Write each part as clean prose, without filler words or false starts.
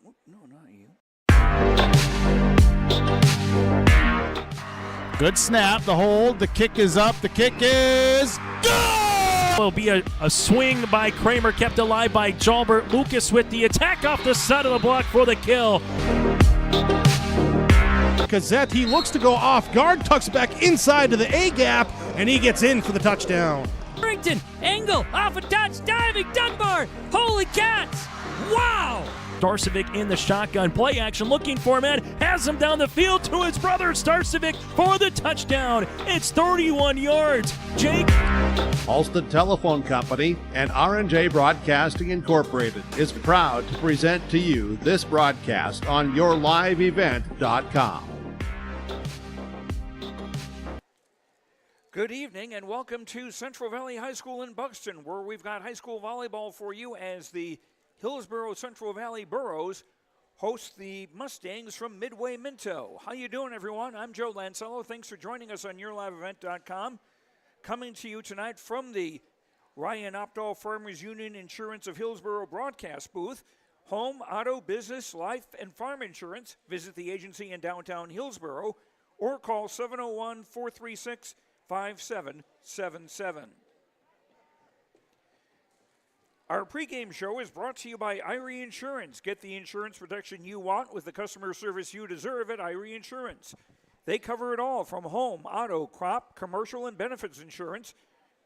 No, not you. Good snap, the hold, the kick is up, the kick is good! Will be a swing by Kramer, kept alive by Jalbert. Lucas with the attack off the side of the block for the kill. Gazette, he looks to go off guard, tucks back inside to the A gap, and he gets in for the touchdown. Harrington, angle, off a touch, diving, Dunbar, holy cats, wow! Starcevic in the shotgun, play action, looking for a man, has him down the field to his brother Starcevic for the touchdown. It's 31 yards. Jake. Halstead Telephone Company and R&J Broadcasting Incorporated is proud to present to you this broadcast on yourliveevent.com. Good evening and welcome to Central Valley High School in Buxton, where we've got high school volleyball for you as the Hillsboro-Central Valley Burros host the Mustangs from Midway-Minto. How you doing, everyone? I'm Joe Lancello. Thanks for joining us on yourliveevent.com. Coming to you tonight from the Ryan Opdahl Farmers Union Insurance of Hillsboro broadcast booth. Home, auto, business, life, and farm insurance. Visit the agency in downtown Hillsboro or call 701-436-5777. Our pregame show is brought to you by Irie Insurance. Get the insurance protection you want with the customer service you deserve at Irie Insurance. They cover it all from home, auto, crop, commercial, and benefits insurance.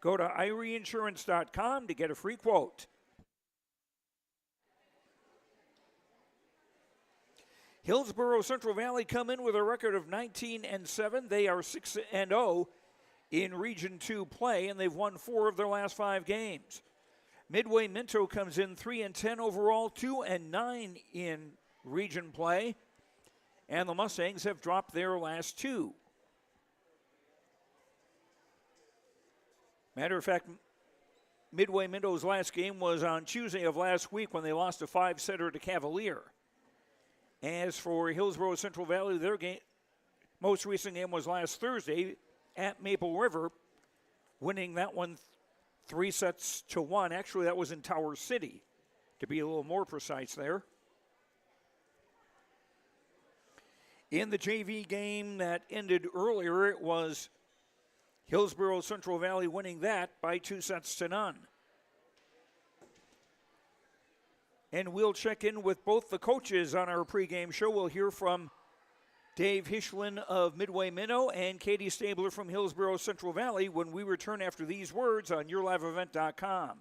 Go to IrieInsurance.com to get a free quote. Hillsboro-Central Valley come in with a record of 19-7. They are 6-0 in Region 2 play, and they've won 4 of their last 5 games. Midway-Minto comes in 3-10 overall, 2-9 in region play, and the Mustangs have dropped their last 2. Matter of fact, Midway-Minto's last game was on Tuesday of last week when they lost a 5-setter to Cavalier. As for Hillsboro-Central Valley, their most recent game was last Thursday at Maple River, winning that one 3-1. Actually, that was in Tower City, to be a little more precise there. In the JV game that ended earlier, it was Hillsboro-Central Valley winning that by 2-0. And we'll check in with both the coaches on our pregame show. We'll hear from Dave Hischlin of Midway-Minto and Katie Stabler from Hillsboro-Central Valley when we return after these words on yourliveevent.com.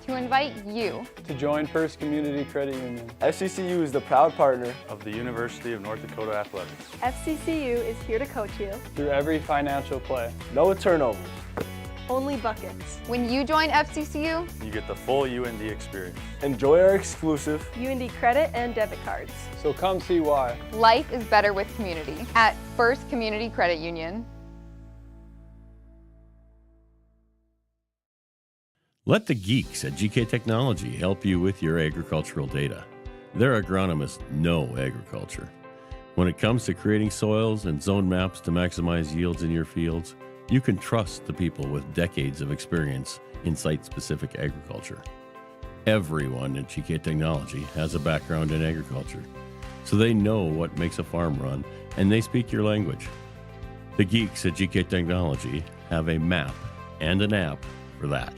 To invite you to join First Community Credit Union. FCCU is the proud partner of the University of North Dakota Athletics. FCCU is here to coach you through every financial play. No turnovers. Only buckets. When you join FCCU, you get the full UND experience. Enjoy our exclusive UND credit and debit cards. So come see why. Life is better with community at First Community Credit Union. Let the geeks at GK Technology help you with your agricultural data. Their agronomists know agriculture. When it comes to creating soils and zone maps to maximize yields in your fields, you can trust the people with decades of experience in site-specific agriculture. Everyone at GK Technology has a background in agriculture, so they know what makes a farm run, and they speak your language. The geeks at GK Technology have a map and an app for that.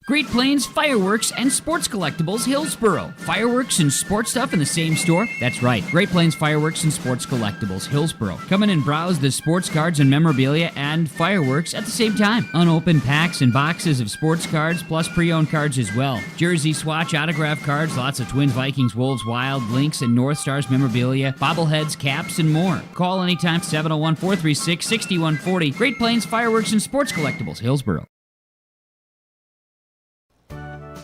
Great Plains Fireworks and Sports Collectibles, Hillsboro. Fireworks and sports stuff in the same store? That's right. Great Plains Fireworks and Sports Collectibles, Hillsboro. Come in and browse the sports cards and memorabilia and fireworks at the same time. Unopened packs and boxes of sports cards, plus pre-owned cards as well. Jersey swatch, autograph cards, lots of Twins, Vikings, Wolves, Wild, Lynx, and North Stars memorabilia, bobbleheads, caps, and more. Call anytime, 701-436-6140. Great Plains Fireworks and Sports Collectibles, Hillsboro.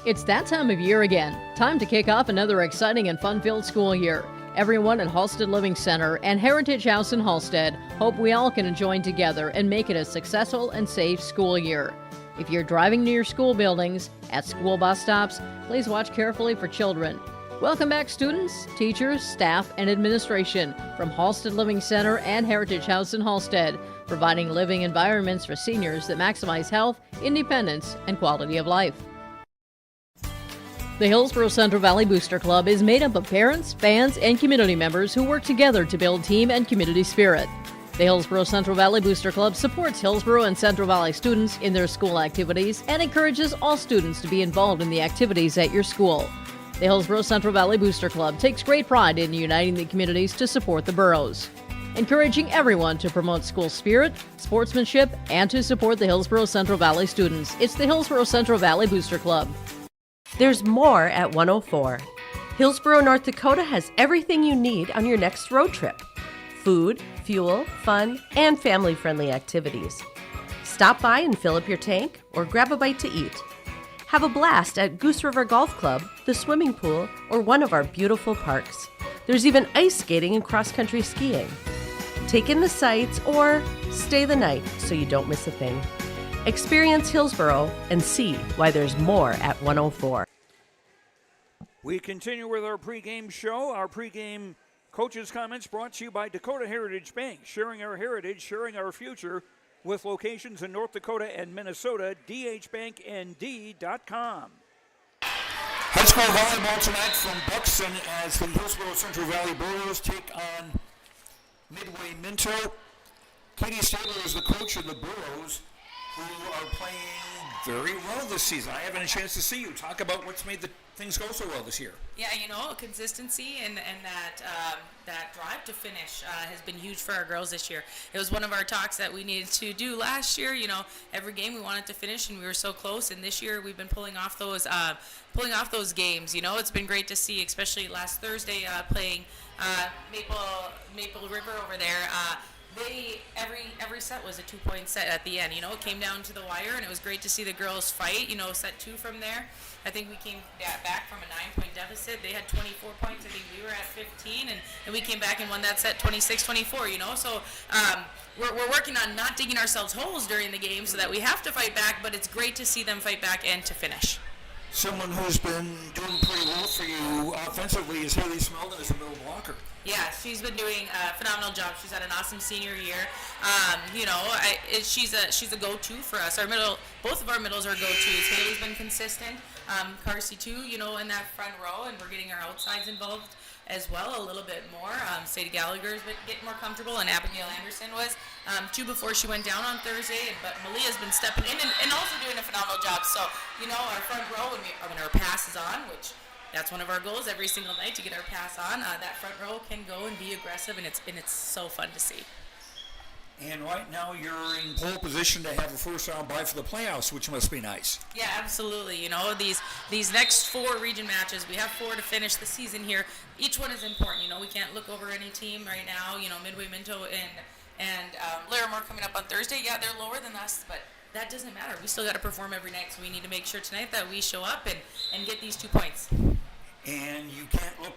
It's that time of year again. Time to kick off another exciting and fun-filled school year. Everyone at Halstead Living Center and Heritage House in Halstead hope we all can join together and make it a successful and safe school year. If you're driving near school buildings, at school bus stops, please watch carefully for children. Welcome back, students, teachers, staff, and administration from Halstead Living Center and Heritage House in Halstead, providing living environments for seniors that maximize health, independence, and quality of life. The Hillsboro-Central Valley Booster Club is made up of parents, fans, and community members who work together to build team and community spirit. The Hillsboro-Central Valley Booster Club supports Hillsboro and Central Valley students in their school activities and encourages all students to be involved in the activities at your school. The Hillsboro-Central Valley Booster Club takes great pride in uniting the communities to support the boroughs, encouraging everyone to promote school spirit, sportsmanship, and to support the Hillsboro-Central Valley students. It's the Hillsboro-Central Valley Booster Club. There's more at 104. Hillsboro, North Dakota has everything you need on your next road trip. Food, fuel, fun, and family-friendly activities. Stop by and fill up your tank or grab a bite to eat. Have a blast at Goose River Golf Club, the swimming pool, or one of our beautiful parks. There's even ice skating and cross-country skiing. Take in the sights or stay the night so you don't miss a thing. Experience Hillsboro and see why there's more at 104. We continue with our pregame show. Our pregame coaches' comments brought to you by Dakota Heritage Bank, sharing our heritage, sharing our future, with locations in North Dakota and Minnesota. dhbanknd.com. High school volleyball tonight from Buxton as the Hillsboro-Central Valley Burros take on Midway-Minto. Katie Stabler is the coach of the Burros, who are playing very well this season. I haven't had a chance to see you. Talk about what's made the things go so well this year. Yeah, consistency and that drive to finish has been huge for our girls this year. It was one of our talks that we needed to do last year. Every game we wanted to finish, and we were so close. And this year we've been pulling off those games. It's been great to see, especially last Thursday playing Maple River over there. Every set was a 2-point set at the end. It came down to the wire, and it was great to see the girls fight. Set 2 from there. I think we came back from a 9-point deficit. They had 24 points. I think we were at 15, and we came back and won that set 26-24. So we're working on not digging ourselves holes during the game so that we have to fight back, but it's great to see them fight back and to finish. Someone who's been doing pretty well for you offensively is Haley Smeldon as a middle blocker. Yeah, she's been doing a phenomenal job. She's had an awesome senior year. She's a go-to for us. Both of our middles are go-tos. Haley's been consistent. Carsey too, in that front row, and we're getting our outsides involved as well a little bit more. Sadie Gallagher's been getting more comfortable, and Abigail Anderson was too before she went down on Thursday. But Malia's been stepping in and also doing a phenomenal job. So, our front row, when our pass is on, which that's one of our goals every single night, to get our pass on, that front row can go and be aggressive, and it's so fun to see. And right now you're in pole position to have a first-round bye for the playoffs, which must be nice. Yeah, absolutely. These next 4 region matches, we have 4 to finish the season here. Each one is important. We can't look over any team right now. Midway-Minto and Larimore coming up on Thursday. Yeah, they're lower than us, but that doesn't matter. We still got to perform every night, so we need to make sure tonight that we show up and get these 2 points. And you can't look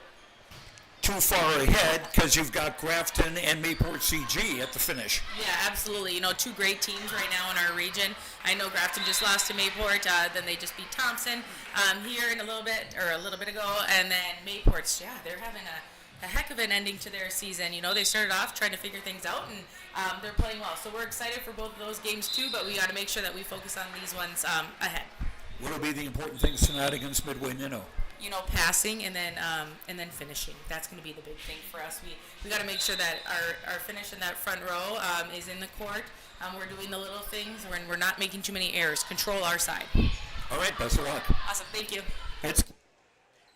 too far ahead because you've got Grafton and Mayport CG at the finish. Yeah, absolutely. 2 great teams right now in our region. I know Grafton just lost to Mayport, then they just beat Thompson here a little bit ago, and then Mayport's, they're having a heck of an ending to their season. They started off trying to figure things out, and they're playing well. So we're excited for both of those games too, but we got to make sure that we focus on these ones ahead. What will be the important things tonight against Midway-Minto? Passing and then finishing. That's going to be the big thing for us. We got to make sure that our finish in that front row is in the court. We're doing the little things when we're not making too many errors. Control our side. All right, best of luck. Awesome, thank you.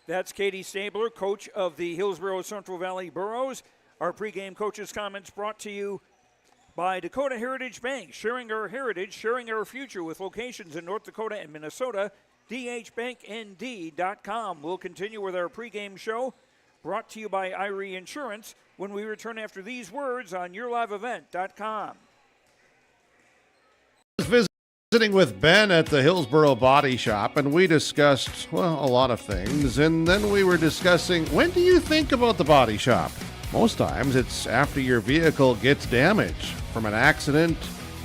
That's Katie Stabler, coach of the Hillsboro-Central Valley Burros. Our pregame coaches' comments brought to you by Dakota Heritage Bank, sharing our heritage, sharing our future, with locations in North Dakota and Minnesota. dhbanknd.com. We'll continue with our pregame show, brought to you by Irie Insurance, when we return after these words on yourliveevent.com. Visiting with Ben at the Hillsboro Body Shop, and we discussed, a lot of things, and then we were discussing, when do you think about the body shop? Most times it's after your vehicle gets damaged from an accident,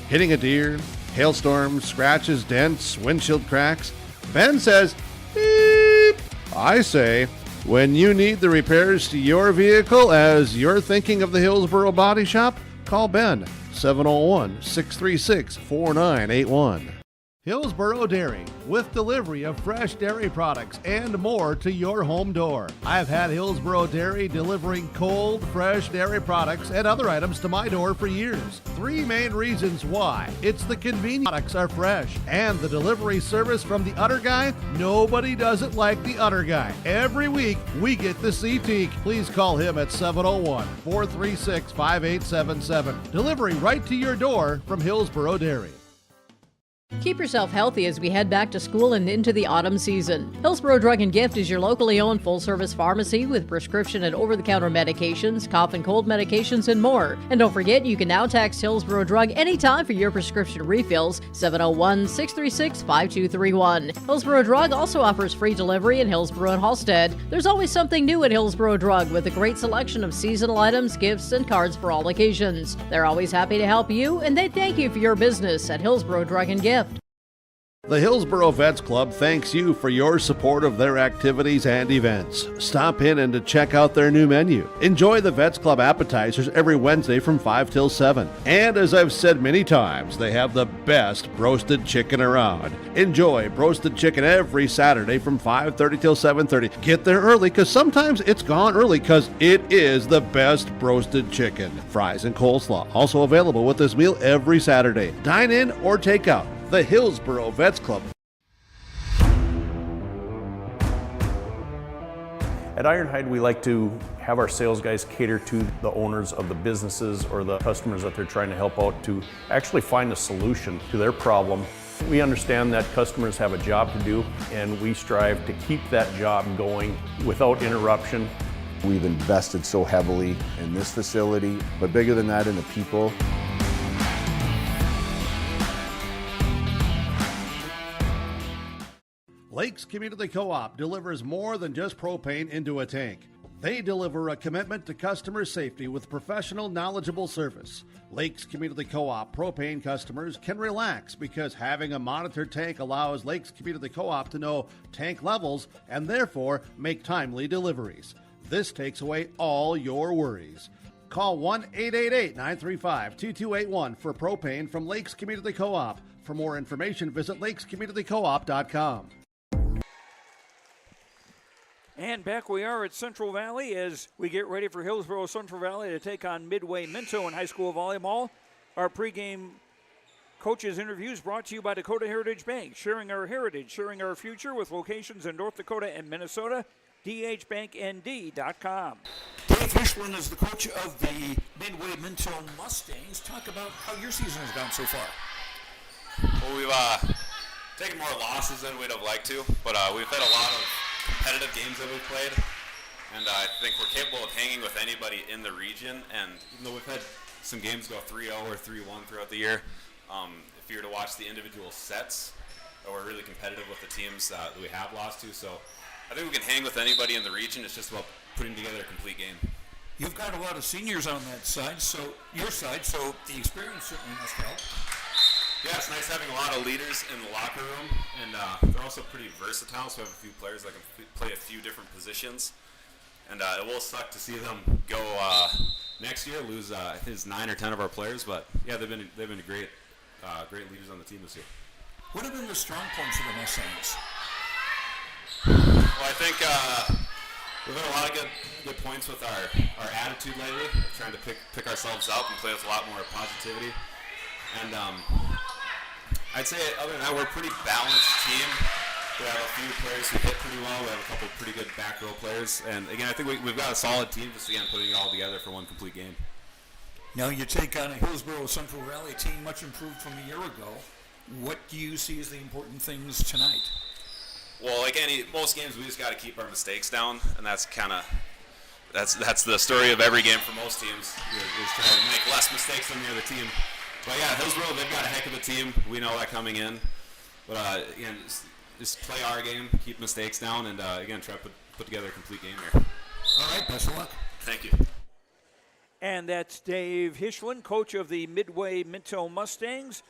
hitting a deer, hailstorms, scratches, dents, windshield cracks. Ben says, beep. I say, when you need the repairs to your vehicle as you're thinking of the Hillsboro Body Shop, call Ben, 701-636-4981. Hillsboro Dairy, with delivery of fresh dairy products and more to your home door. I've had Hillsboro Dairy delivering cold, fresh dairy products and other items to my door for years. 3 main reasons why. It's the convenience, products are fresh, and the delivery service from the Udder Guy. Nobody does it like the Udder Guy. Every week, we get to see Teak. Please call him at 701-436-5877. Delivery right to your door from Hillsboro Dairy. Keep yourself healthy as we head back to school and into the autumn season. Hillsboro Drug and Gift is your locally owned full-service pharmacy with prescription and over-the-counter medications, cough and cold medications, and more. And don't forget, you can now text Hillsboro Drug anytime for your prescription refills, 701-636-5231. Hillsboro Drug also offers free delivery in Hillsboro and Halstead. There's always something new at Hillsboro Drug with a great selection of seasonal items, gifts, and cards for all occasions. They're always happy to help you, and they thank you for your business at Hillsboro Drug and Gift. The Hillsboro Vets Club thanks you for your support of their activities and events. Stop in and to check out their new menu. Enjoy the Vets Club appetizers every Wednesday from 5 till 7. And as I've said many times, they have the best roasted chicken around. Enjoy roasted chicken every Saturday from 5:30 till 7:30. Get there early because sometimes it's gone early because it is the best roasted chicken. Fries and coleslaw also available with this meal every Saturday. Dine in or take out. The Hillsboro Vets Club. At Ironhide, we like to have our sales guys cater to the owners of the businesses or the customers that they're trying to help out to actually find a solution to their problem. We understand that customers have a job to do, and we strive to keep that job going without interruption. We've invested so heavily in this facility, but bigger than that, in the people. Lakes Community Co-op delivers more than just propane into a tank. They deliver a commitment to customer safety with professional, knowledgeable service. Lakes Community Co-op propane customers can relax because having a monitored tank allows Lakes Community Co-op to know tank levels and therefore make timely deliveries. This takes away all your worries. Call 1-888-935-2281 for propane from Lakes Community Co-op. For more information, visit lakescommunitycoop.com. And back we are at Central Valley as we get ready for Hillsboro-Central Valley to take on Midway-Minto in high school volleyball. Our pregame coaches interviews brought to you by Dakota Heritage Bank, sharing our heritage, sharing our future with locations in North Dakota and Minnesota. dhbanknd.com. Dave Hishwin is the coach of the Midway-Minto Mustangs. Talk about how your season has gone so far. Well, we've taken more losses than we'd have liked to, but we've had a lot of competitive games that we've played, and I think we're capable of hanging with anybody in the region. And even though we've had some games go 3-0 or 3-1 throughout the year, if you were to watch the individual sets, we're really competitive with the teams that we have lost to. So I think we can hang with anybody in the region. It's just about putting together a complete game. You've got a lot of seniors on that side, so your side, so the experience certainly must help. Yeah, it's nice having a lot of leaders in the locker room, and they're also pretty versatile, so we have a few players that can play a few different positions. And it will suck to see them go next year, lose I think it's 9 or 10 of our players, but yeah, they've been great leaders on the team this year. What have been the strong points of the Mustangs? Well, I think we've had a lot of good points with our attitude lately, trying to pick ourselves up and play with a lot more positivity. And I'd say other than that, we're a pretty balanced team. We have a few players who hit pretty well. We have a couple of pretty good back row players. And again, I think we've got a solid team, just again putting it all together for one complete game. Now you take on a Hillsboro-Central Valley team much improved from a year ago. What do you see as the important things tonight? Well, like most games, we just got to keep our mistakes down, and that's the story of every game for most teams. Is trying to make less mistakes than the other team. But yeah, Hillsboro, they've got a heck of a team. We know that coming in. But again, just play our game, keep mistakes down, and again, try to put together a complete game here. All right, best of luck. Thank you. And that's Dave Hishwin, coach of the Midway-Minto Mustangs.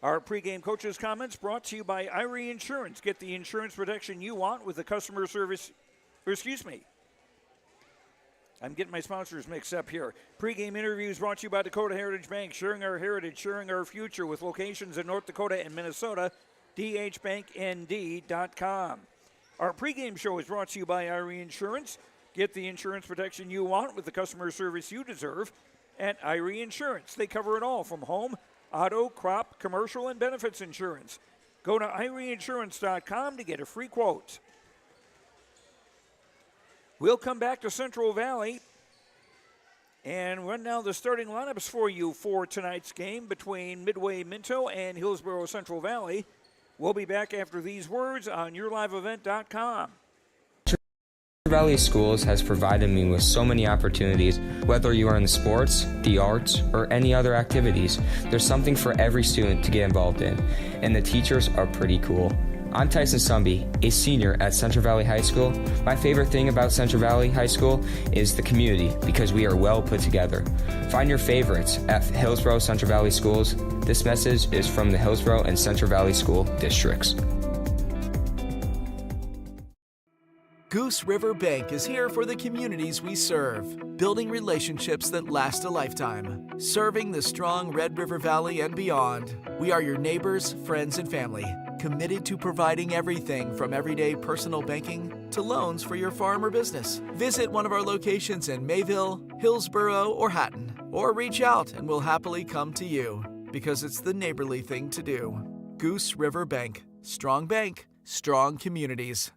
Our pregame coaches' comments brought to you by Irie Insurance. Get the insurance protection you want with the customer service, I'm getting my sponsors mixed up here. Pre-game interviews brought to you by Dakota Heritage Bank, sharing our heritage, sharing our future with locations in North Dakota and Minnesota. dhbanknd.com. Our pregame show is brought to you by Irie Insurance. Get the insurance protection you want with the customer service you deserve at Irie Insurance. They cover it all from home, auto, crop, commercial, and benefits insurance. Go to IrieInsurance.com to get a free quote. We'll come back to Central Valley and run down the starting lineups for you for tonight's game between Midway-Minto and Hillsboro-Central Valley. We'll be back after these words on YourLiveEvent.com. Valley Schools has provided me with so many opportunities. Whether you are in the sports, the arts, or any other activities, there's something for every student to get involved in, and the teachers are pretty cool. I'm Tyson Sumby, a senior at Central Valley High School. My favorite thing about Central Valley High School is the community, because we are well put together. Find your favorites at Hillsboro-Central Valley Schools. This message is from the Hillsboro and Central Valley School Districts. Goose River Bank is here for the communities we serve, building relationships that last a lifetime. Serving the strong Red River Valley and beyond, we are your neighbors, friends, and family, committed to providing everything from everyday personal banking to loans for your farm or business. Visit one of our locations in Mayville, Hillsboro, or Hatton, or reach out and we'll happily come to you, because it's the neighborly thing to do. Goose River Bank. Strong bank, strong communities.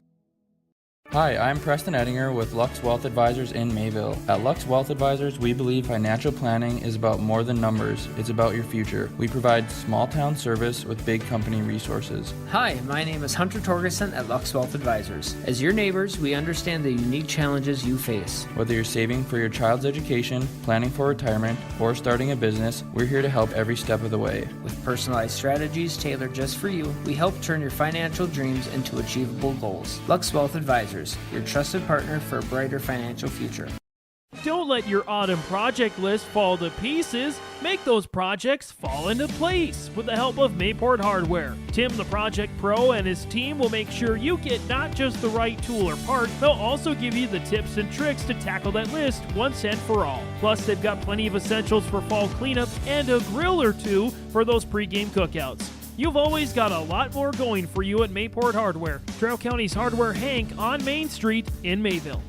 Hi, I'm Preston Ettinger with Lux Wealth Advisors in Mayville. At Lux Wealth Advisors, we believe financial planning is about more than numbers. It's about your future. We provide small town service with big company resources. Hi, my name is Hunter Torgerson at Lux Wealth Advisors. As your neighbors, we understand the unique challenges you face. Whether you're saving for your child's education, planning for retirement, or starting a business, we're here to help every step of the way. With personalized strategies tailored just for you, we help turn your financial dreams into achievable goals. Lux Wealth Advisors, your trusted partner for a brighter financial future. Don't let your autumn project list fall to pieces. Make those projects fall into place with the help of Mayport Hardware. Tim, the project pro, and his team will make sure you get not just the right tool or part, they'll also give you the tips and tricks to tackle that list once and for all. Plus, they've got plenty of essentials for fall cleanup and a grill or two for those pregame cookouts. You've always got a lot more going for you at Mayport Hardware, Trail County's Hardware Hank on Main Street in Mayville.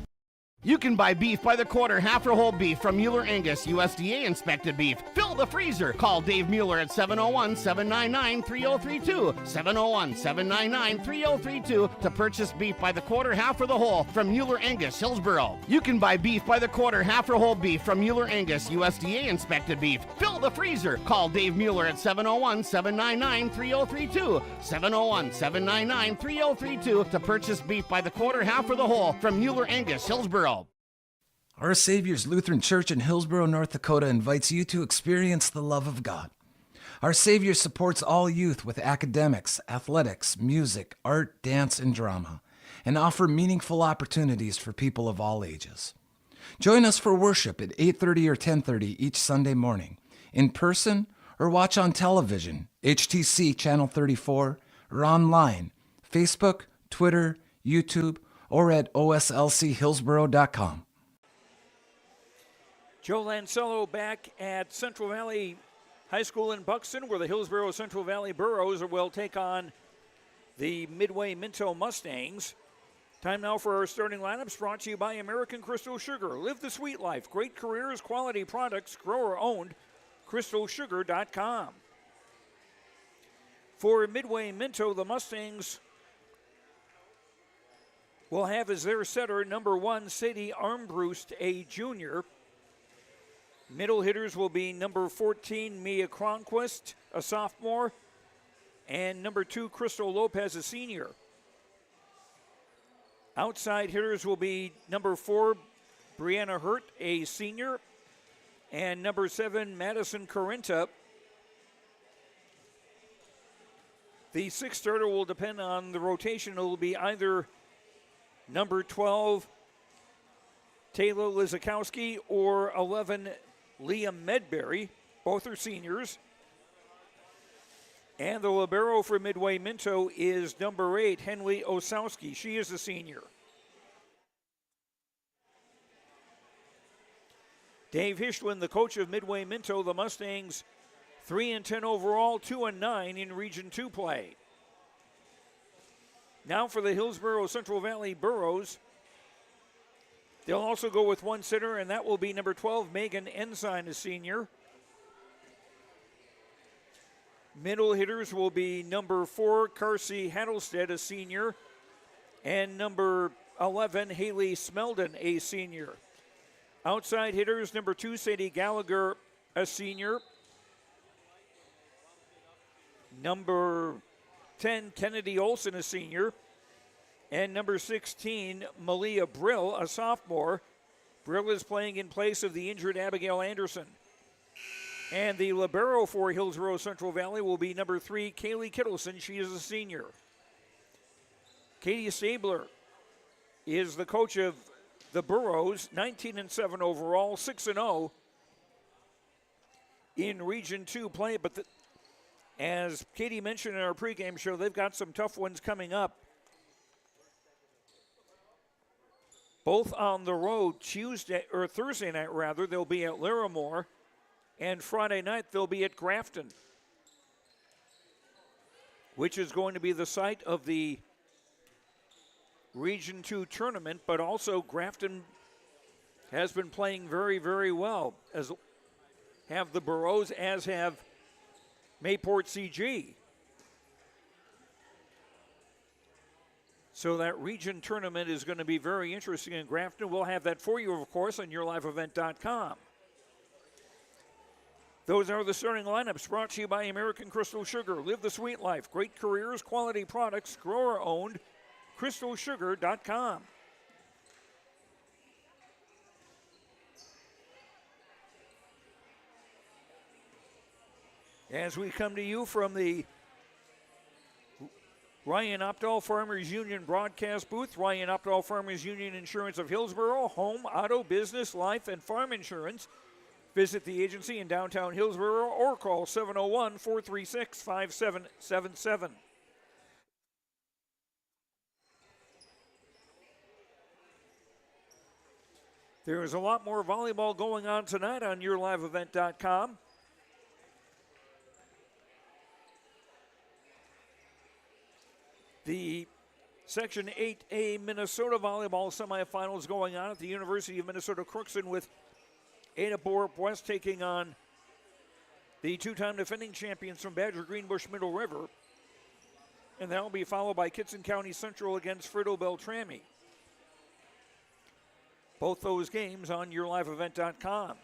You can buy beef by the quarter, half or whole beef from Mueller Angus, USDA inspected beef. Fill the freezer. Call Dave Mueller at 701-799-3032. 701-799-3032 to purchase beef by the quarter, half or the whole from Mueller Angus, Hillsboro. You can buy beef by the quarter, half or whole beef from Mueller Angus, USDA inspected beef. Fill the freezer. Call Dave Mueller at 701-799-3032. 701-799-3032 to purchase beef by the quarter, half or the whole from Mueller Angus, Hillsboro. Our Savior's Lutheran Church in Hillsboro, North Dakota invites you to experience the love of God. Our Savior supports all youth with academics, athletics, music, art, dance, and drama, and offer meaningful opportunities for people of all ages. Join us for worship at 8:30 or 10:30 each Sunday morning, in person or watch on television, HTC Channel 34, or online, Facebook, Twitter, YouTube, or at oslchillsboro.com. Joe Lancello back at Central Valley High School in Buxton, where the Hillsboro-Central Valley Burros will take on the Midway-Minto Mustangs. Time now for our starting lineups, brought to you by American Crystal Sugar. Live the sweet life. Great careers, quality products, grower-owned. CrystalSugar.com. For Midway-Minto, the Mustangs will have as their setter number 1, Sadie Armbruster, a junior. Middle hitters will be number 14, Mia Cronquist, a sophomore, and number 2, Crystal Lopez, a senior. Outside hitters will be number 4, Brianna Hurt, a senior, and number 7, Madison Corinta. The sixth starter will depend on the rotation. It will be either number 12, Taylor Lizakowski, or 11, Liam Medberry. Both are seniors. And the libero for Midway-Minto is number 8, Henley Osowski. She is a senior. Dave Hishlin, the coach of Midway-Minto, the Mustangs 3-10 overall, 2-9 in Region 2 play. Now for the Hillsboro-Central Valley Burros. They'll also go with one sitter, and that will be number 12, Megan Ensign, a senior. Middle hitters will be number 4, Carsey Hattlestead, a senior, and number 11, Haley Smeldon, a senior. Outside hitters, number 2, Sadie Gallagher, a senior. Number 10, Kennedy Olson, a senior. And number 16, Malia Brill, a sophomore. Brill is playing in place of the injured Abigail Anderson. And the libero for Hillsboro-Central Valley will be number 3, Kaylee Kittleson. She is a senior. Katie Stabler is the coach of the Burros, 19-7 overall, 6-0 in Region 2 play. But as Katie mentioned in our pregame show, they've got some tough ones coming up. Both on the road Thursday night rather, they'll be at Larimore, and Friday night they'll be at Grafton, which is going to be the site of the Region 2 tournament, but also Grafton has been playing very, very well, as have the Burros, as have Mayport CG. So that region tournament is going to be very interesting in Grafton. We'll have that for you, of course, on yourliveevent.com. Those are the starting lineups brought to you by American Crystal Sugar. Live the sweet life. Great careers, quality products, grower-owned. CrystalSugar.com. As we come to you from the Ryan Opdahl Farmers Union broadcast booth, Ryan Opdahl Farmers Union Insurance of Hillsboro, home, auto, business, life, and farm insurance. Visit the agency in downtown Hillsboro or call 701-436-5777. There is a lot more volleyball going on tonight on yourliveevent.com. The Section 8A Minnesota volleyball semifinals going on at the University of Minnesota Crookston, with Ada Borup West taking on the two-time defending champions from Badger Greenbush Middle River. And that will be followed by Kitson County Central against Frito Beltrami. Both those games on yourliveevent.com.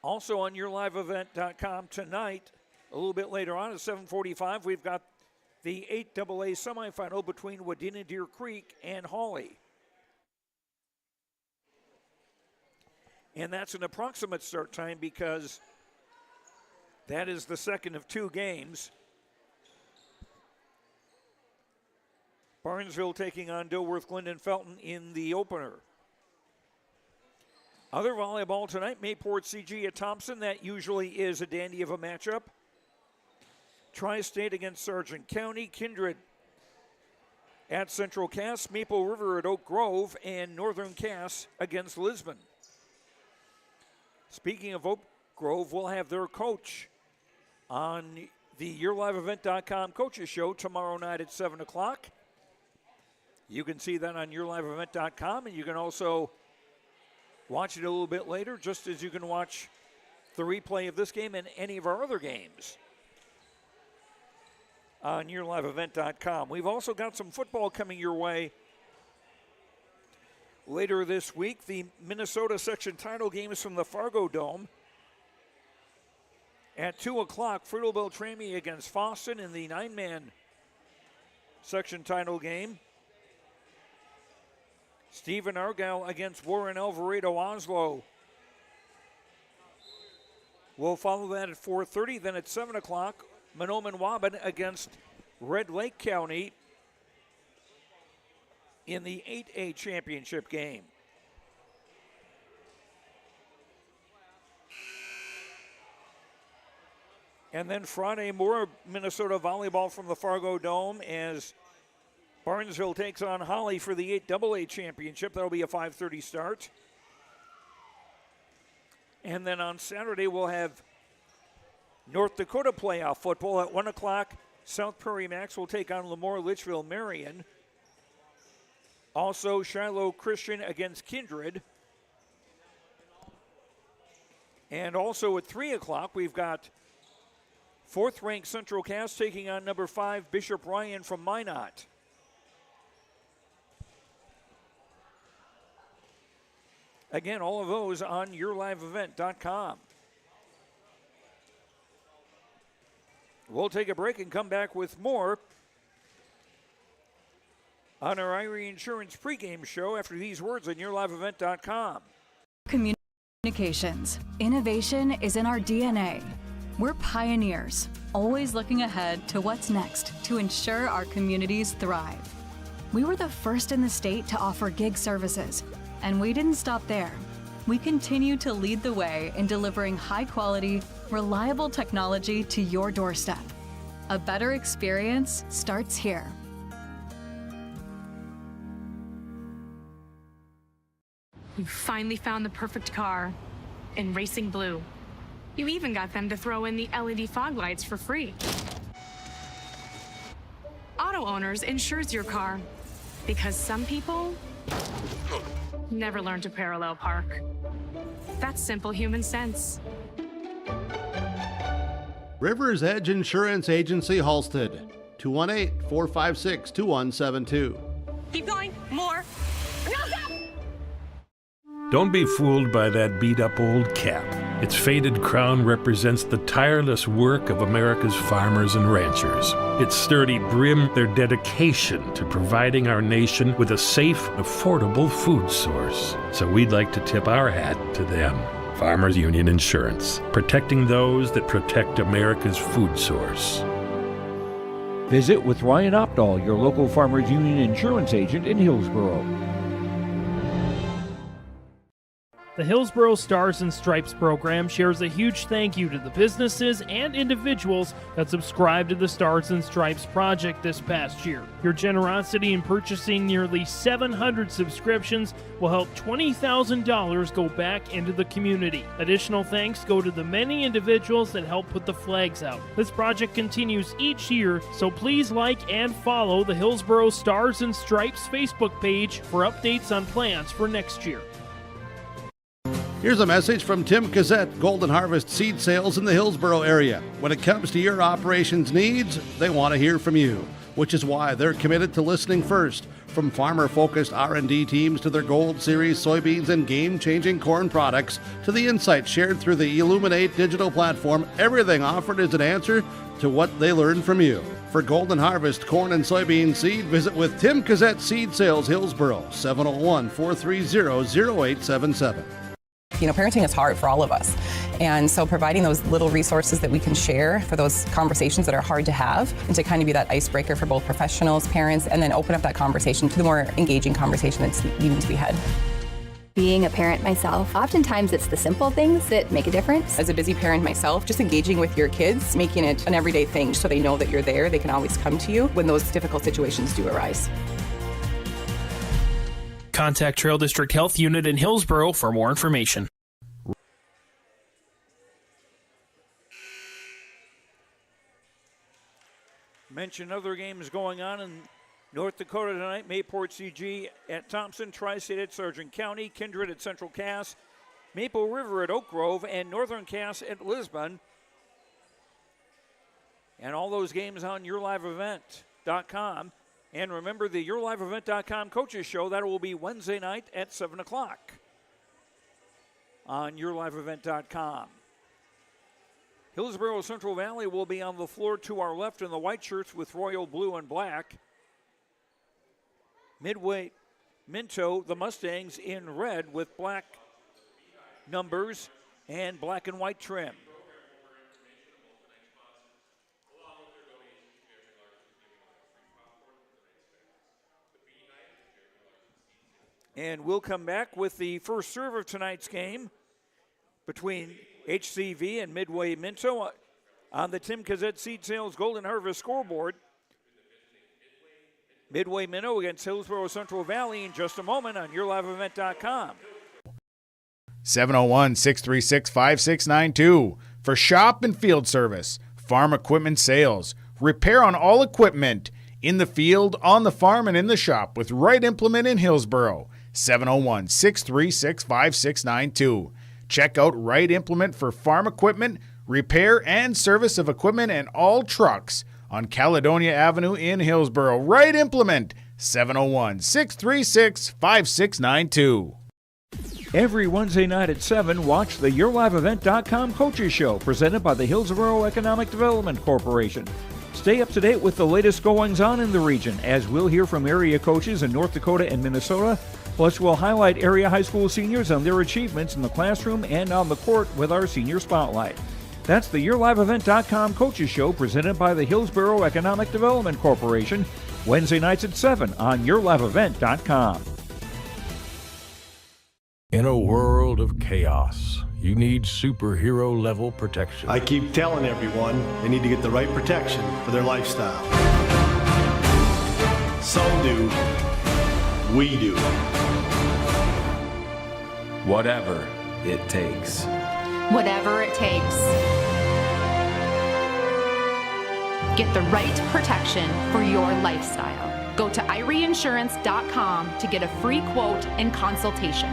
Also on yourliveevent.com tonight, a little bit later on at 7:45, we've got the 8AA semifinal between Wadena Deer Creek and Hawley. And that's an approximate start time because that is the second of two games. Barnesville taking on Dilworth Glendon Felton in the opener. Other volleyball tonight, Mayport CG at Thompson. That usually is a dandy of a matchup. Tri-State against Sargent County, Kindred at Central Cass, Maple River at Oak Grove, and Northern Cass against Lisbon. Speaking of Oak Grove, we'll have their coach on the YourLiveEvent.com Coaches Show tomorrow night at 7 o'clock. You can see that on YourLiveEvent.com, and you can also watch it a little bit later, just as you can watch the replay of this game and any of our other games on YourLiveEvent.com. We've also got some football coming your way later this week. The Minnesota section title game is from the Fargo Dome. At 2 o'clock, Frito Beltrami against Fosston in the 9-man section title game. Stephen Argyle against Warren Alvarado Oslo. We'll follow that at 4:30. Then at 7 o'clock, Mahnomen Waban against Red Lake County in the 8A championship game. And then Friday, more Minnesota volleyball from the Fargo Dome as Barnesville takes on Holly for the 8AA championship. That'll be a 5:30 start. And then on Saturday, we'll have North Dakota playoff football at 1 o'clock. South Prairie Max will take on Lemoore Litchfield Marion. Also, Shiloh Christian against Kindred. And also at 3 o'clock, we've got 4th-ranked Central Cass taking on number 5 Bishop Ryan from Minot. Again, all of those on yourliveevent.com. We'll take a break and come back with more on our Irie Insurance pregame show after these words on yourliveevent.com. Communications. Innovation is in our DNA. We're pioneers, always looking ahead to what's next to ensure our communities thrive. We were the first in the state to offer gig services, and we didn't stop there. We continue to lead the way in delivering high-quality, reliable technology to your doorstep. A better experience starts here. You finally found the perfect car in Racing Blue. You even got them to throw in the LED fog lights for free. Auto Owners insures your car because some people never learn to parallel park. That's simple human sense. River's Edge Insurance Agency, Halstead, 218-456-2172. Keep going, more. No, stop! Don't be fooled by that beat-up old cap. Its faded crown represents the tireless work of America's farmers and ranchers. Its sturdy brim, their dedication to providing our nation with a safe, affordable food source. So we'd like to tip our hat to them. Farmers Union Insurance, protecting those that protect America's food source. Visit with Ryan Opdahl, your local Farmers Union Insurance agent in Hillsboro. The Hillsboro Stars and Stripes program shares a huge thank you to the businesses and individuals that subscribed to the Stars and Stripes project this past year. Your generosity in purchasing nearly 700 subscriptions will help $20,000 go back into the community. Additional thanks go to the many individuals that help put the flags out. This project continues each year, so please like and follow the Hillsboro Stars and Stripes Facebook page for updates on plans for next year. Here's a message from Tim Cassette, Golden Harvest Seed Sales in the Hillsboro area. When it comes to your operations needs, they want to hear from you, which is why they're committed to listening first. From farmer-focused R&D teams to their Gold Series soybeans and game-changing corn products to the insights shared through the Illuminate digital platform, everything offered is an answer to what they learned from you. For Golden Harvest corn and soybean seed, visit with Tim Cassette Seed Sales Hillsboro, 701-430-0877. You know, parenting is hard for all of us. And so providing those little resources that we can share for those conversations that are hard to have and to kind of be that icebreaker for both professionals, parents, and then open up that conversation to the more engaging conversation that's needing to be had. Being a parent myself, oftentimes it's the simple things that make a difference. As a busy parent myself, just engaging with your kids, making it an everyday thing so they know that you're there, they can always come to you when those difficult situations do arise. Contact Trail District Health Unit in Hillsboro for more information. Mention other games going on in North Dakota tonight. Mayport CG at Thompson, Tri-State at Sargent County, Kindred at Central Cass, Maple River at Oak Grove, and Northern Cass at Lisbon. And all those games on yourliveevent.com. And remember the yourliveevent.com coaches show, that will be Wednesday night at 7 o'clock on yourliveevent.com. Hillsboro-Central Valley will be on the floor to our left in the white shirts with royal blue and black. Midway-Minto, the Mustangs, in red with black numbers and black and white trim. And we'll come back with the first serve of tonight's game between HCV and Midway-Minto on the Tim Cassette Seed Sales Golden Harvest scoreboard. Midway-Minto against Hillsboro-Central Valley in just a moment on yourliveevent.com. 701-636-5692 for shop and field service, farm equipment sales, repair on all equipment, in the field, on the farm, and in the shop with Wright Implement in Hillsboro. 701-636-5692. Check out Wright Implement for farm equipment, repair and service of equipment and all trucks on Caledonia Avenue in Hillsboro. Wright Implement, 701-636-5692. Every Wednesday night at 7, watch the YourLiveEvent.com Coaches Show presented by the Hillsboro Economic Development Corporation. Stay up to date with the latest goings-on in the region, as we'll hear from area coaches in North Dakota and Minnesota. Plus, we'll highlight area high school seniors and their achievements in the classroom and on the court with our Senior Spotlight. That's the YourLiveEvent.com Coaches Show presented by the Hillsboro Economic Development Corporation, Wednesday nights at 7 on YourLiveEvent.com. In a world of chaos, you need superhero-level protection. I keep telling everyone they need to get the right protection for their lifestyle. Some do. We do. Whatever it takes. Whatever it takes. Get the right protection for your lifestyle. Go to IRIinsurance.com to get a free quote and consultation.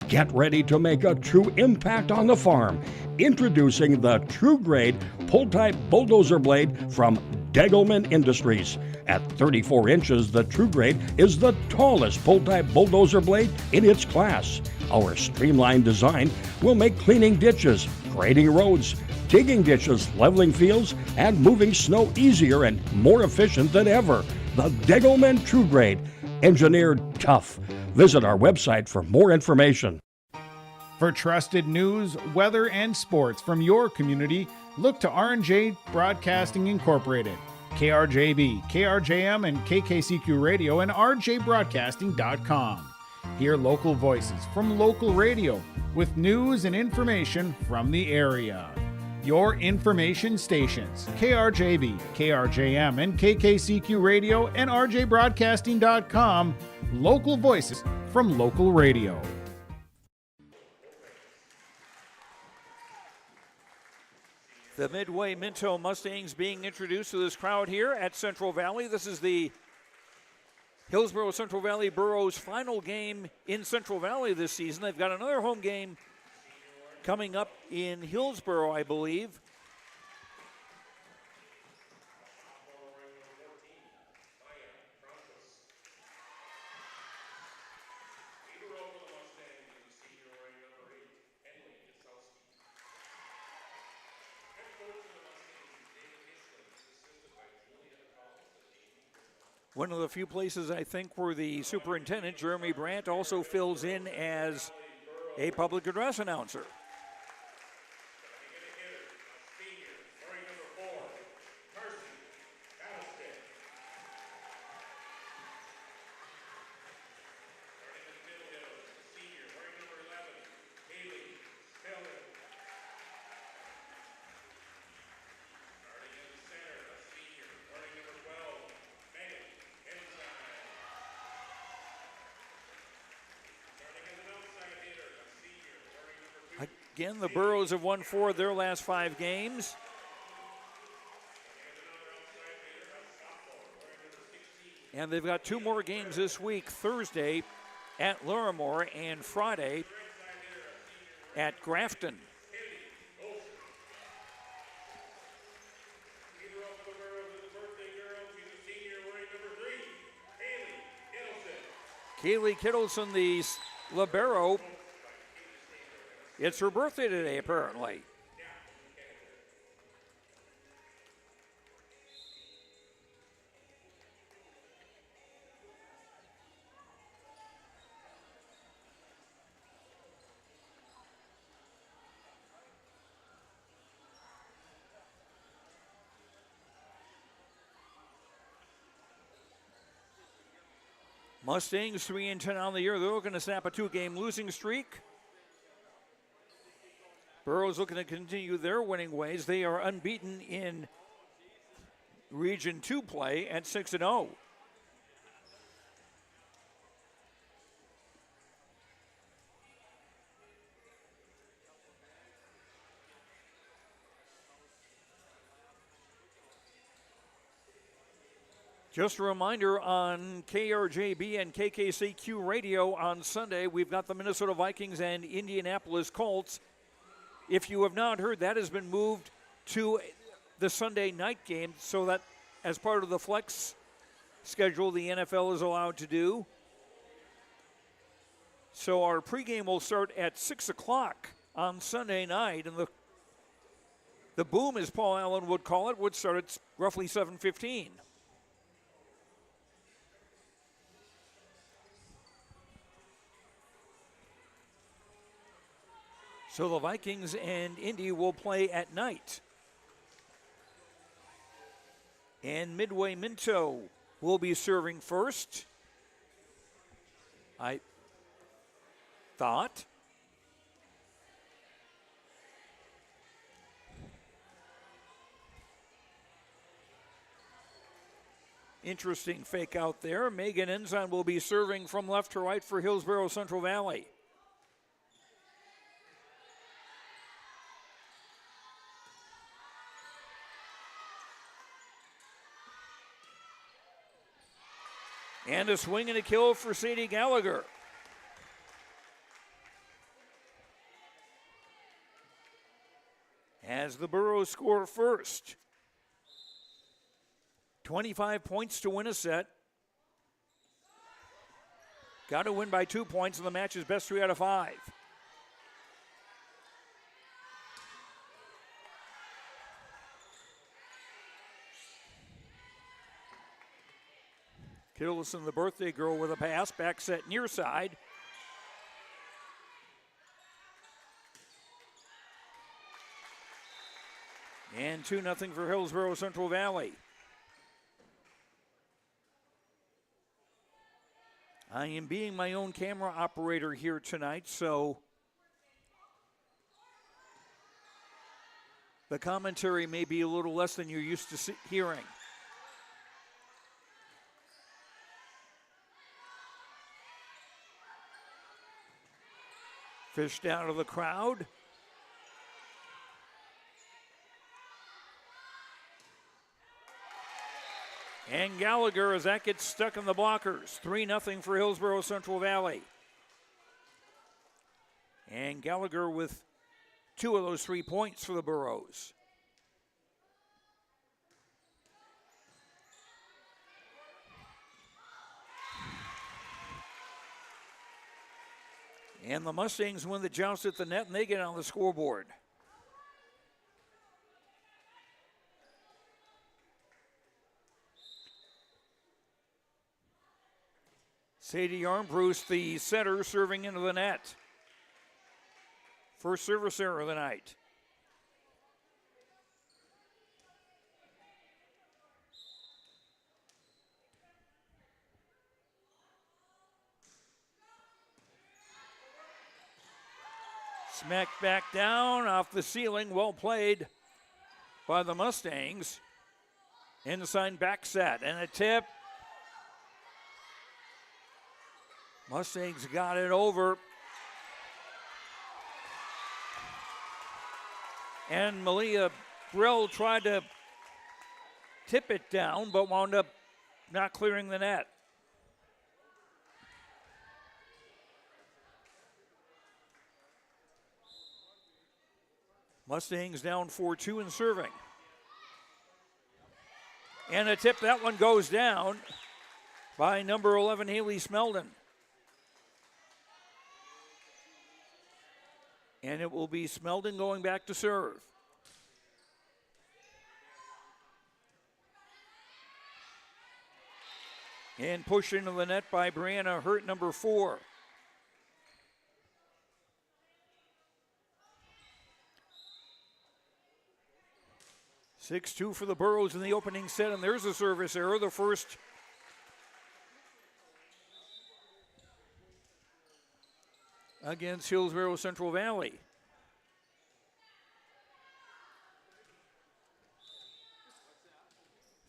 Get ready to make a true impact on the farm. Introducing the True Grade Pull-Type Bulldozer Blade from Degelman Industries. At 34 inches, the True Grade is the tallest pull-type bulldozer blade in its class. Our streamlined design will make cleaning ditches, grading roads, digging ditches, leveling fields, and moving snow easier and more efficient than ever. The Degelman True Grade, engineered tough. Visit our website for more information. For trusted news, weather, and sports from your community, look to R&J Broadcasting Incorporated. KRJB, KRJM, and KKCQ Radio and rjbroadcasting.com. Hear local voices from local radio with news and information from the area. Your information stations, KRJB, KRJM, and KKCQ Radio and rjbroadcasting.com. Local voices from local radio. The Midway-Minto Mustangs being introduced to this crowd here at Central Valley. This is the Hillsboro-Central Valley Boroughs' final game in Central Valley this season. They've got another home game coming up in Hillsboro, I believe. One of the few places I think where the superintendent, Jeremy Brandt, also fills in as a public address announcer. Again, the Burros have won 4 of their last 5 games. And they've got 2 more games this week, Thursday at Larimore and Friday at Grafton. Kaylee Kittleson, the libero. It's her birthday today, apparently. Mustangs 3-10 on the year. They're looking to snap a 2-game losing streak. Burroughs looking to continue their winning ways. They are unbeaten in Region 2 play at 6-0. Just a reminder, on KRJB and KKCQ radio on Sunday, we've got the Minnesota Vikings and Indianapolis Colts. If you have not heard, that has been moved to the Sunday night game so that as part of the flex schedule the NFL is allowed to do. So our pregame will start at 6 o'clock on Sunday night, and the boom, as Paul Allen would call it, would start at roughly 7:15. So the Vikings and Indy will play at night. And Midway-Minto will be serving first. I thought. Interesting fake out there. Megan Enzon will be serving from left to right for Hillsboro-Central Valley. And a swing and a kill for Sadie Gallagher. As the Burros score first. 25 points to win a set. Got to win by 2 points, and the match is best 3 out of 5. Kittleson, the birthday girl, with a pass. Back set near side. And 2-0 for Hillsboro-Central Valley. I am being my own camera operator here tonight, so the commentary may be a little less than you're used to hearing. Fished out of the crowd. And Gallagher, as that gets stuck in the blockers. 3-0 for Hillsboro-Central Valley. And Gallagher with 2 of those 3 points for the Burros. And the Mustangs win the joust at the net, and they get on the scoreboard. Sadie Armbruster, the setter, serving into the net. First service error of the night. Smacked back down off the ceiling. Well played by the Mustangs. Inside back set and a tip. Mustangs got it over. And Malia Brill tried to tip it down, but wound up not clearing the net. Mustangs down 4-2 in serving. And a tip, that one goes down by number 11, Haley Smeldon. And it will be Smeldon going back to serve. And pushed into the net by Brianna Hurt, number 4. Six-2 for the Burros in the opening set, and there's a service error, the first against Hillsboro-Central Valley.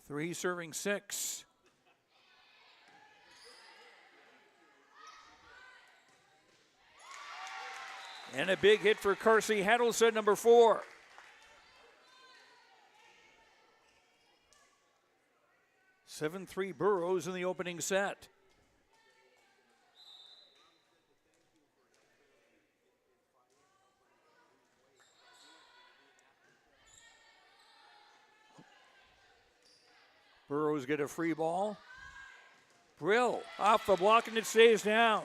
Three serving 6. And a big hit for Carsey Haddleson, number 4. 7-3 Burrows in the opening set. Burrows get a free ball. Brill off the block and it stays down.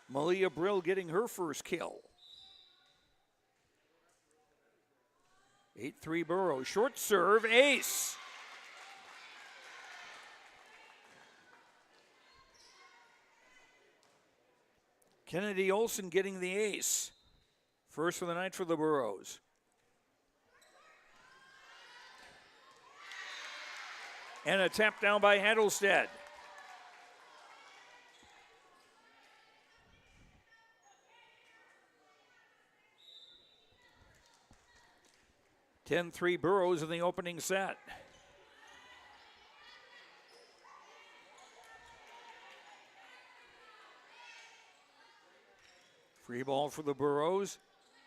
Malia Brill getting her first kill. 8-3 Burrows. Short serve, ace. Kennedy Olson getting the ace. First of the night for the Burrows. And a tap down by Hattlestead. (10-3) Burrows in the opening set. Free ball for the Burrows.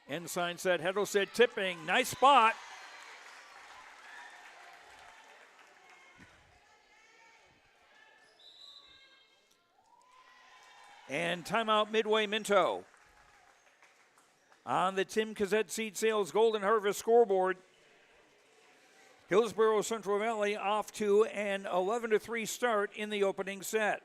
Ensign set, Hattlestead tipping. Nice spot. And timeout Midway-Minto. On the Tim Cassette Seed Sales Golden Harvest scoreboard, Hillsboro-Central Valley off to an 11-3 start in the opening set.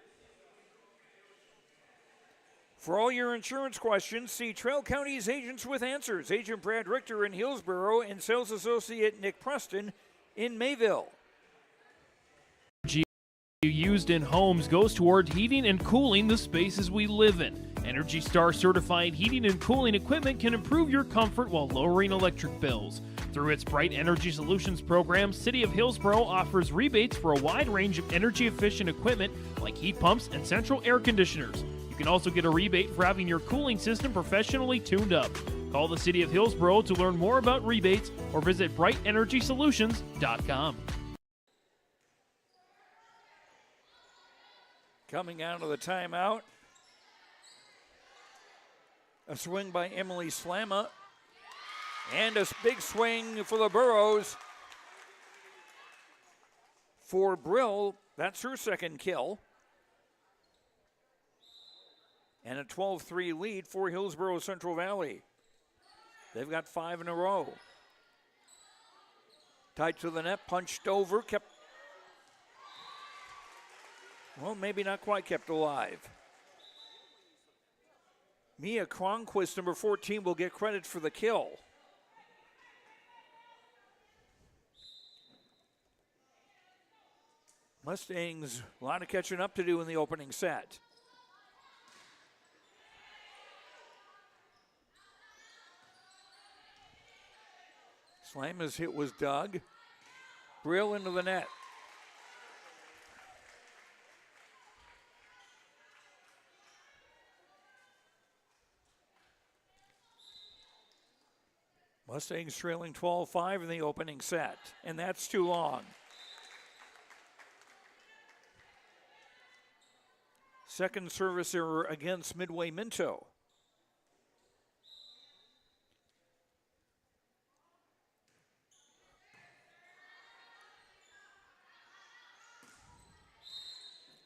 For all your insurance questions, see Trail County's Agents with Answers. Agent Brad Richter in Hillsboro and Sales Associate Nick Preston in Mayville. Used in homes goes toward heating and cooling the spaces we live in. Energy Star certified heating and cooling equipment can improve your comfort while lowering electric bills. Through its Bright Energy Solutions program, City of Hillsboro offers rebates for a wide range of energy-efficient equipment like heat pumps and central air conditioners. You can also get a rebate for having your cooling system professionally tuned up. Call the City of Hillsboro to learn more about rebates or visit brightenergysolutions.com. Coming out of the timeout, a swing by Emily Slamma, and a big swing for the Burrows. For Brill, that's her second kill. And a 12-3 lead for Hillsboro-Central Valley. They've got 5 in a row. Tight to the net, punched over, kept, well, maybe not quite kept alive. Mia Cronquist, number 14, will get credit for the kill. Mustangs, a lot of catching up to do in the opening set. Slamma's hit was dug. Brill into the net. Mustangs trailing 12-5 in the opening set, and that's too long. Second service error against Midway-Minto.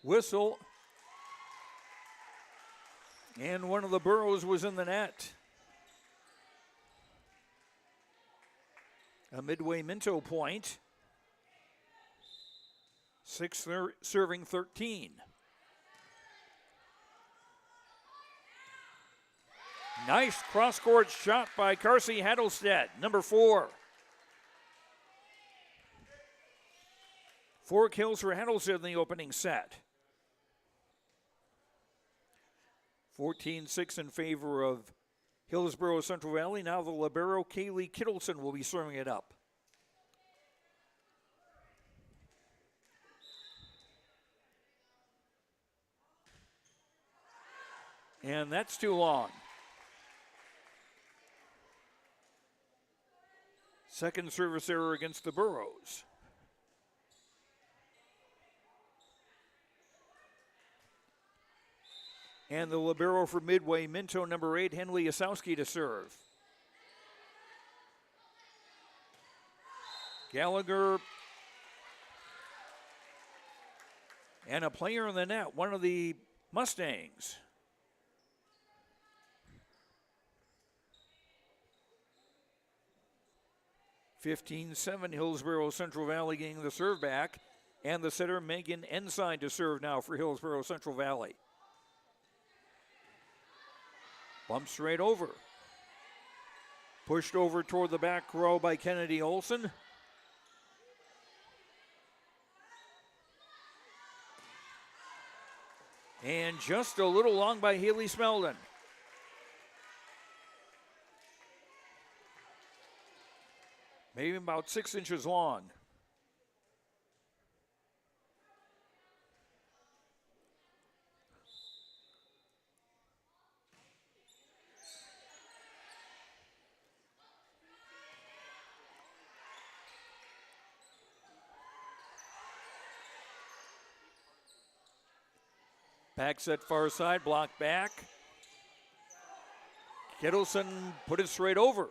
Whistle. And one of the Burrows was in the net. A Midway-Minto point. 6 serving 13. Nice cross-court shot by Carsey Hattlestead, number 4. 4 kills for Hattlestead in the opening set. 14-6 in favor of Hillsboro-Central Valley. Now the libero, Kaylee Kittleson, will be serving it up. And that's too long. Second service error against the Burrows. And the libero for Midway-Minto, number 8, Henley Osowski, to serve. Gallagher and a player in the net, one of the Mustangs. (15-7) Hillsboro-Central Valley getting the serve back. And the setter, Megan Ensign, to serve now for Hillsboro-Central Valley. Bump straight over. Pushed over toward the back row by Kennedy Olson. And just a little long by Haley Smeldon. Maybe about 6 inches long. Back set far side, blocked back. Kittleson put it straight over.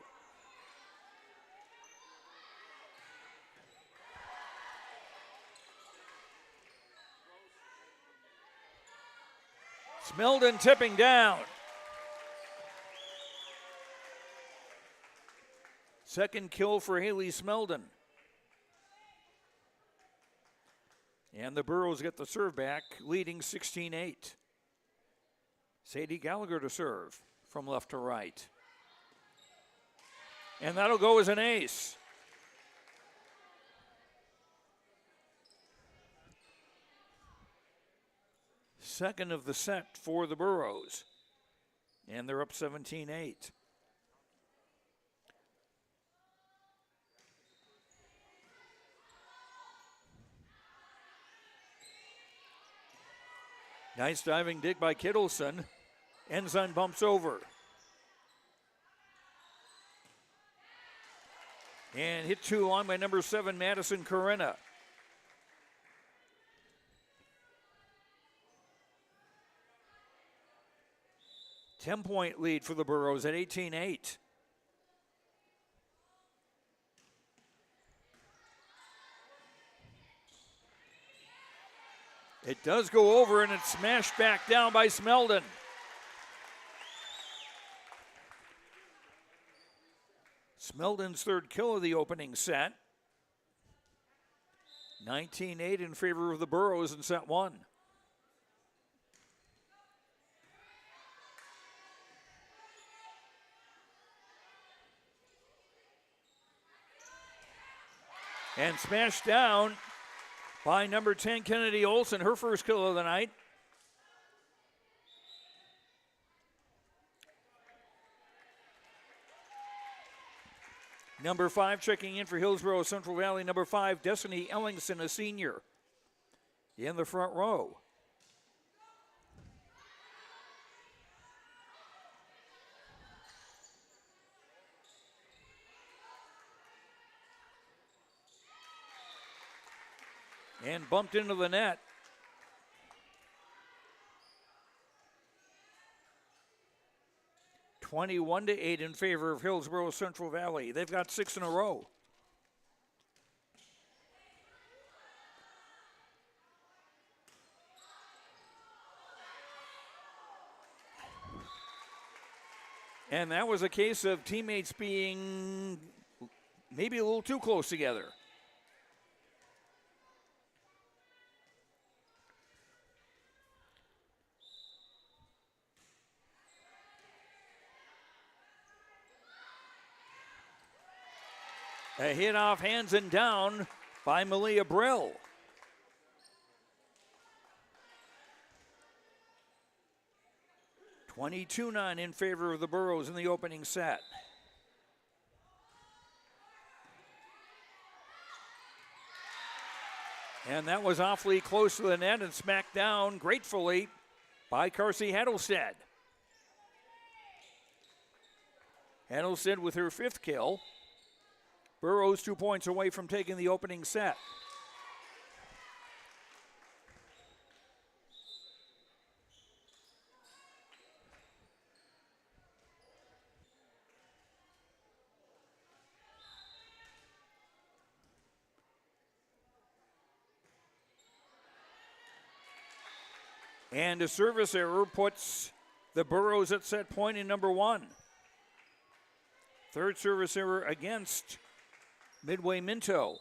Smeldon tipping down. Second kill for Haley Smeldon. And the Burros get the serve back, leading 16-8. Sadie Gallagher to serve from left to right. And that'll go as an ace. Second of the set for the Burros. And they're up 17-8. Nice diving dig by Kittleson. Ensign bumps over. And hit too long by number 7, Madison Corinna. Ten-point lead for the Burros at 18-8. It does go over, and it's smashed back down by Smeldon. Smeldon's third kill of the opening set. 19-8 in favor of the Burros in set one. And smashed down by number 10, Kennedy Olson, her first kill of the night. Number 5 checking in for Hillsboro-Central Valley. Number 5, Destiny Ellingson, a senior, in the front row. And bumped into the net. (21-8) in favor of Hillsboro-Central Valley. They've got 6 in a row. And that was a case of teammates being maybe a little too close together. A hit off hands and down by Malia Brill. (22-9) in favor of the Burros in the opening set. And that was awfully close to the net and smacked down gratefully by Carsey Hattlestead. Hattlestead with her 5th kill. Burros 2 points away from taking the opening set. And a service error puts the Burros at set point in number 1. Third service error against Midway-Minto.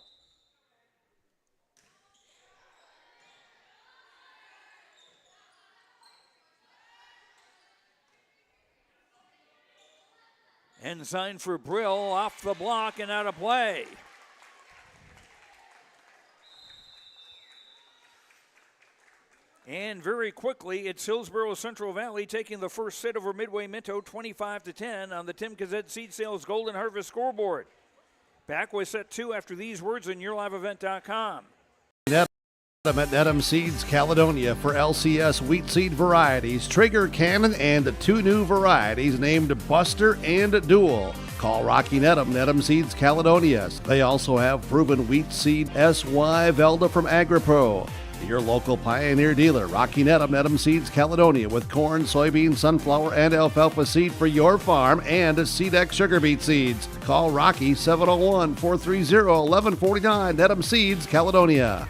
Ensign for Brill, off the block and out of play. And very quickly, it's Hillsboro-Central Valley taking the first set over Midway-Minto 25-10 on the Tim Kazet Seed Sales Golden Harvest scoreboard. Back with set 2 after these words on YourLiveEvent.com. At Nedham Seeds Caledonia for LCS wheat seed varieties, Trigger Cannon, and 2 new varieties named Buster and Dual. Call Rocky Nedham Seeds Caledonia. They also have proven wheat seed SY Velda from AgriPro. Your local Pioneer dealer, Rocky Nedham Seeds Caledonia, with corn, soybean, sunflower, and alfalfa seed for your farm and Seedex sugar beet seeds. Call Rocky 701-430-1149, Nedham Seeds Caledonia.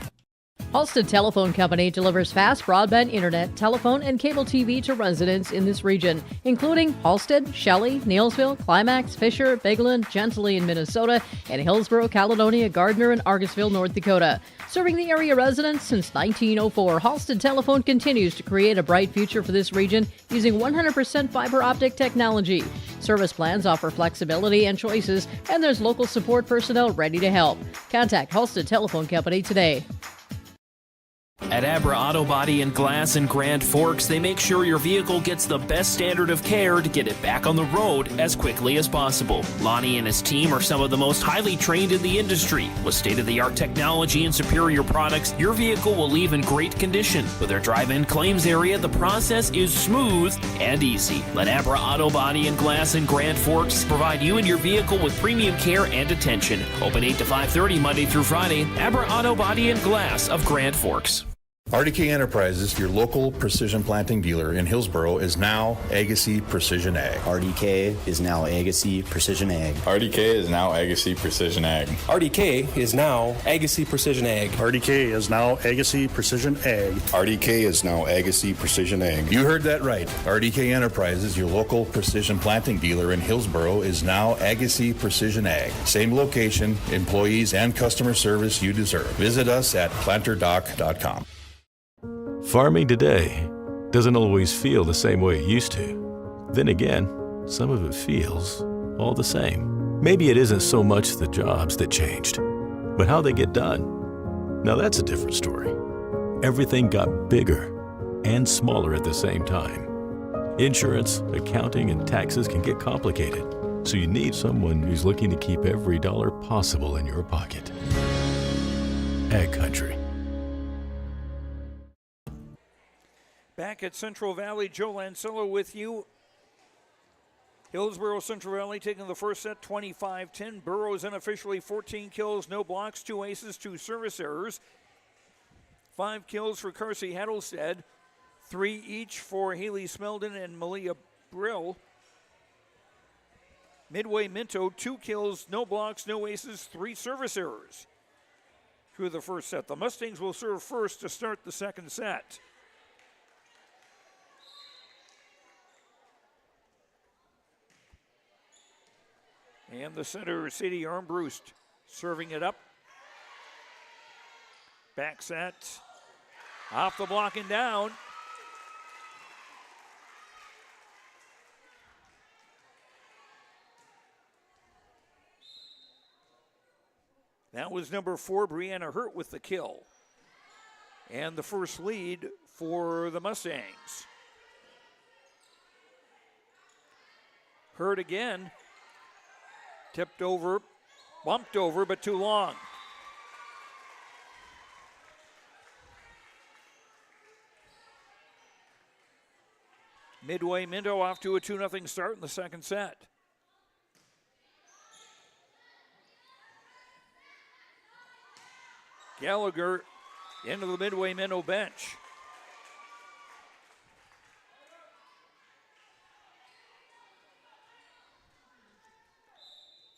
Halstead Telephone Company delivers fast broadband internet, telephone, and cable TV to residents in this region, including Halstead, Shelley, Neilsville, Climax, Fisher, Bigland, Gentilly in Minnesota, and Hillsboro, Caledonia, Gardner, and Argusville, North Dakota. Serving the area residents since 1904, Halstead Telephone continues to create a bright future for this region using 100% fiber optic technology. Service plans offer flexibility and choices, and there's local support personnel ready to help. Contact Halstead Telephone Company today. At Abra Auto Body and Glass in Grand Forks, they make sure your vehicle gets the best standard of care to get it back on the road as quickly as possible. Lonnie and his team are some of the most highly trained in the industry. With state-of-the-art technology and superior products, your vehicle will leave in great condition. With their drive-in claims area, the process is smooth and easy. Let Abra Auto Body and Glass in Grand Forks provide you and your vehicle with premium care and attention. Open 8 to 5:30 Monday through Friday. Abra Auto Body and Glass of Grand Forks. RDK Enterprises, your local precision planting dealer in Hillsboro, is now Agassi Precision Ag. RDK is now Agassi Precision Ag. RDK is now Agassi Precision Ag. RDK is now Agassi Precision Ag. RDK is now Agassi Precision Ag. RDK is now Agassi Precision Ag. You heard that right. RDK Enterprises, your local precision planting dealer in Hillsboro, is now Agassi Precision Ag. Same location, employees, and customer service you deserve. Visit us at planterdoc.com. Farming today doesn't always feel the same way it used to. Then again, some of it feels all the same. Maybe it isn't so much the jobs that changed, but how they get done. Now that's a different story. Everything got bigger and smaller at the same time. Insurance, accounting, and taxes can get complicated, so you need someone who's looking to keep every dollar possible in your pocket. Ag Country. Back at Central Valley, Joe Lancello with you. Hillsboro-Central Valley taking the first set 25-10. Burros unofficially 14 kills, no blocks, 2 aces, 2 service errors. 5 kills for Carsey Hattlestead, 3 each for Haley Smeldon and Malia Brill. Midway-Minto, 2 kills, no blocks, no aces, 3 service errors through the first set. The Mustangs will serve first to start the second set. And the center, Sadie Armbrust, serving it up. Back set, off the block and down. That was number 4, Brianna Hurt, with the kill. And the first lead for the Mustangs. Hurt again. Tipped over, bumped over, but too long. Midway-Minto off to a 2-0 start in the second set. Gallagher into the Midway-Minto bench.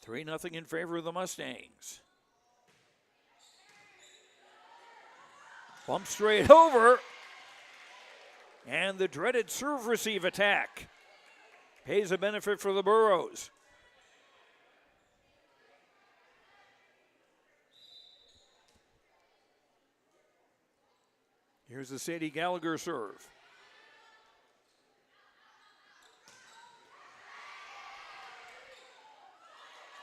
Three 3-0 in favor of the Mustangs. Bump straight over. And the dreaded serve-receive attack pays a benefit for the Burros. Here's the Sadie Gallagher serve.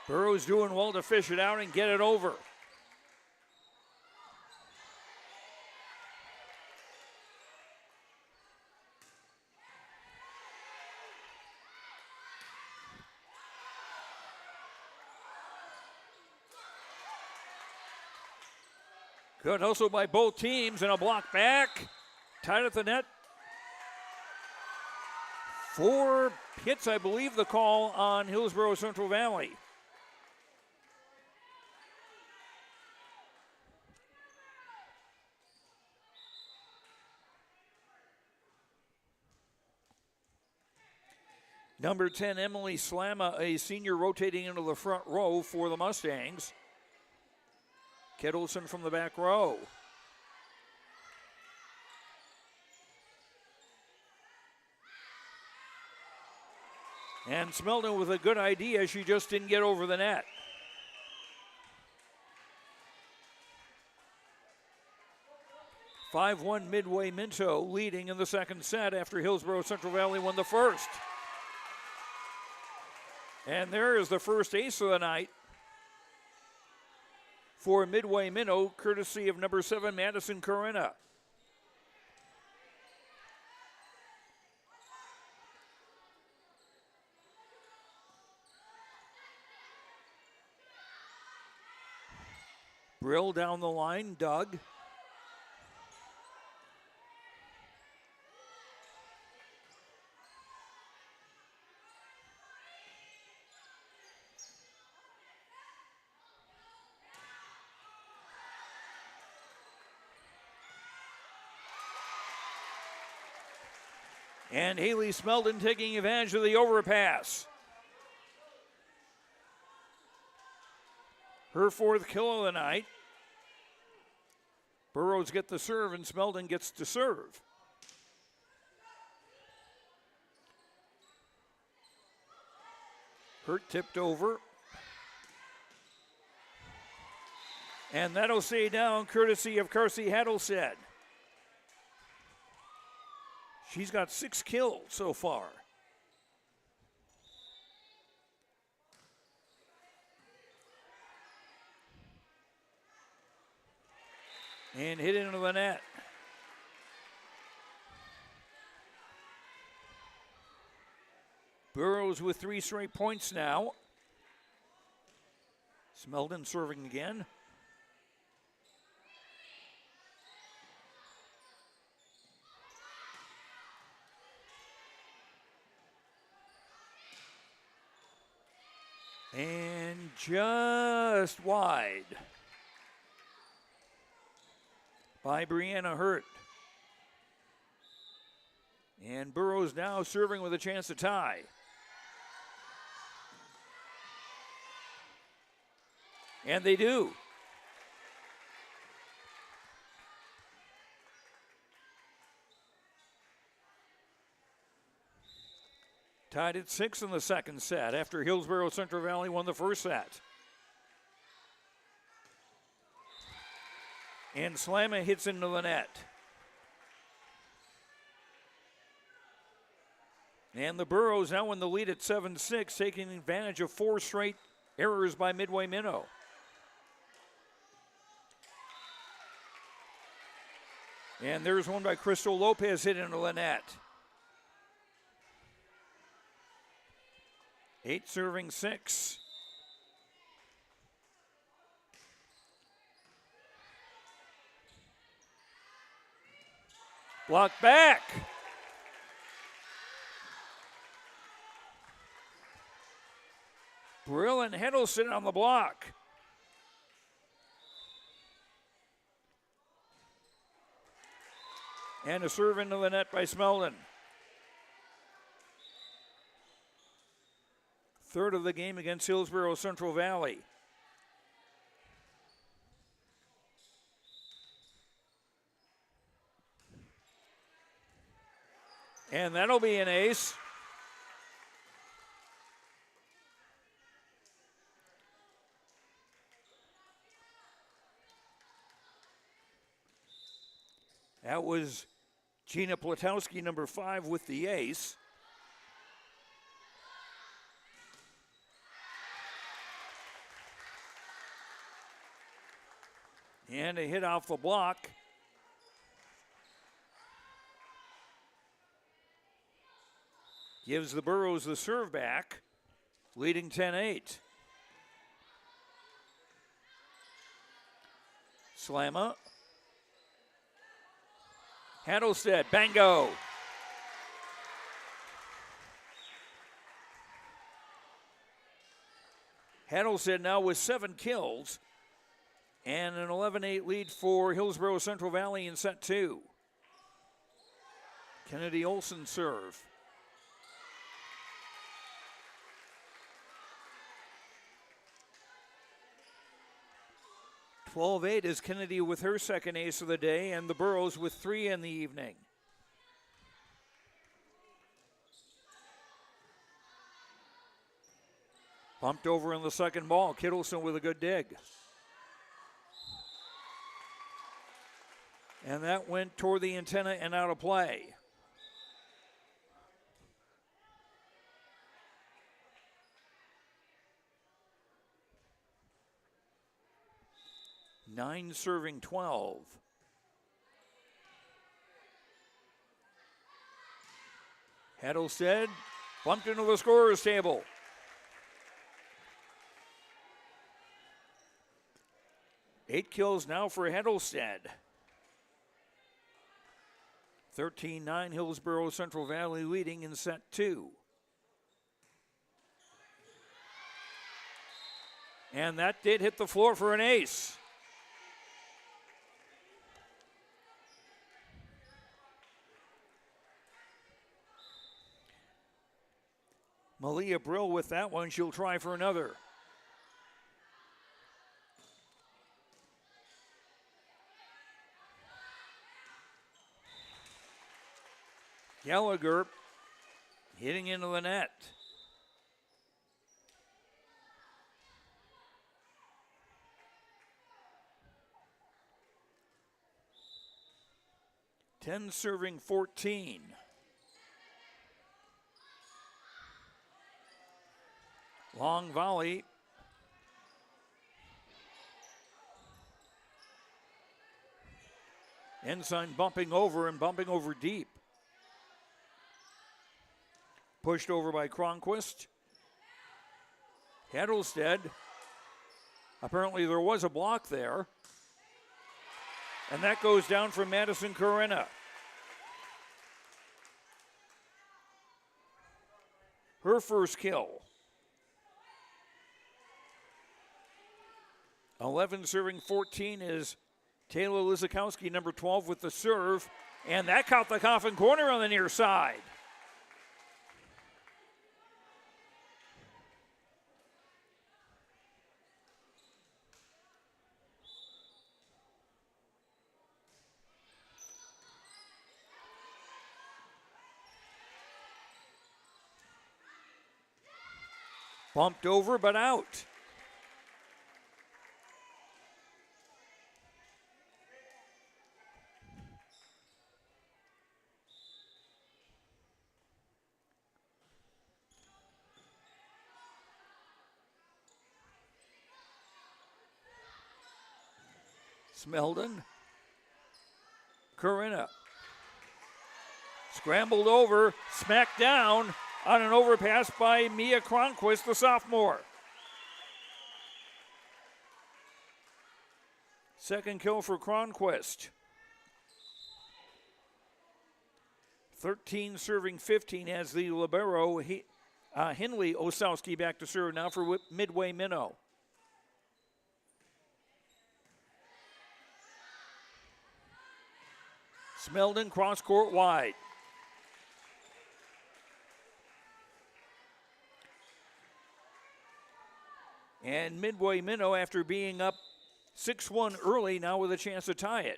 Burrows doing well to fish it out and get it over. Good hustle by both teams and a block back. Tied at the net. 4 hits, I believe, the call on Hillsboro-Central Valley. Number 10, Emily Slamma, a senior, rotating into the front row for the Mustangs. Kettleson from the back row. And Smeldon with a good idea, she just didn't get over the net. (5-1) Midway-Minto leading in the second set after Hillsboro-Central Valley won the first. And there is the first ace of the night for Midway-Minto, courtesy of number 7, Madison Corinna. Brill down the line, Doug. And Haley Smeldon taking advantage of the overpass. Her 4th kill of the night. Burrows get the serve and Smeldon gets to serve. Hurt tipped over. And that'll stay down courtesy of Carsey Haddlestead. She's got 6 kills so far. And hit into the net. Burrows with 3 straight points now. Smeldon serving again. And just wide by Brianna Hurt. And Burrows now serving with a chance to tie. And they do. Tied at 6 in the second set after Hillsboro-Central Valley won the first set. And Slamma hits into the net. And the Burros now in the lead at 7-6, taking advantage of 4 straight errors by Midway-Minto. And there's one by Crystal Lopez hit into the net. 8 serving 6. Block back. Brill and Heddleston on the block. And a serve into the net by Smeldon. Third of the game against Hillsboro-Central Valley. And that'll be an ace. That was Gina Platowski, number 5, with the ace. And a hit off the block. Gives the Burros the serve back, leading 10-8. Slamma. Hattlestead, bango. Hattlestead now with 7 kills and an 11-8 lead for Hillsboro-Central Valley in set 2. Kennedy Olson serve. (12-8) is Kennedy with her second ace of the day, and the Burros with 3 in the evening. Bumped over in the second ball. Kittleson with a good dig. And that went toward the antenna and out of play. Nine serving 12. Hattlestead bumped into the scorer's table. Eight kills now for Hattlestead. 13-9 Hillsboro-Central Valley leading in set 2. And that did hit the floor for an ace. Malia Brill with that one. She'll try for another. Gallagher hitting into the net. Ten serving 14. Long volley. Ensign bumping over and bumping over deep. Pushed over by Cronquist. Hattlestead. Apparently there was a block there. And that goes down from Madison Corinna. Her first kill. 11 serving 14 is Taylor Lizakowski, number 12, with the serve. And that caught the coffin corner on the near side. Bumped over, but out. Smeldon. Corinna. Scrambled over, smacked down on an overpass by Mia Cronquist, the sophomore. Second kill for Cronquist. 13 serving 15 as the libero Henley Osowski back to serve now for Midway-Minto. Smeldon cross court wide. And Midway-Minto, after being up 6-1 early, now with a chance to tie it.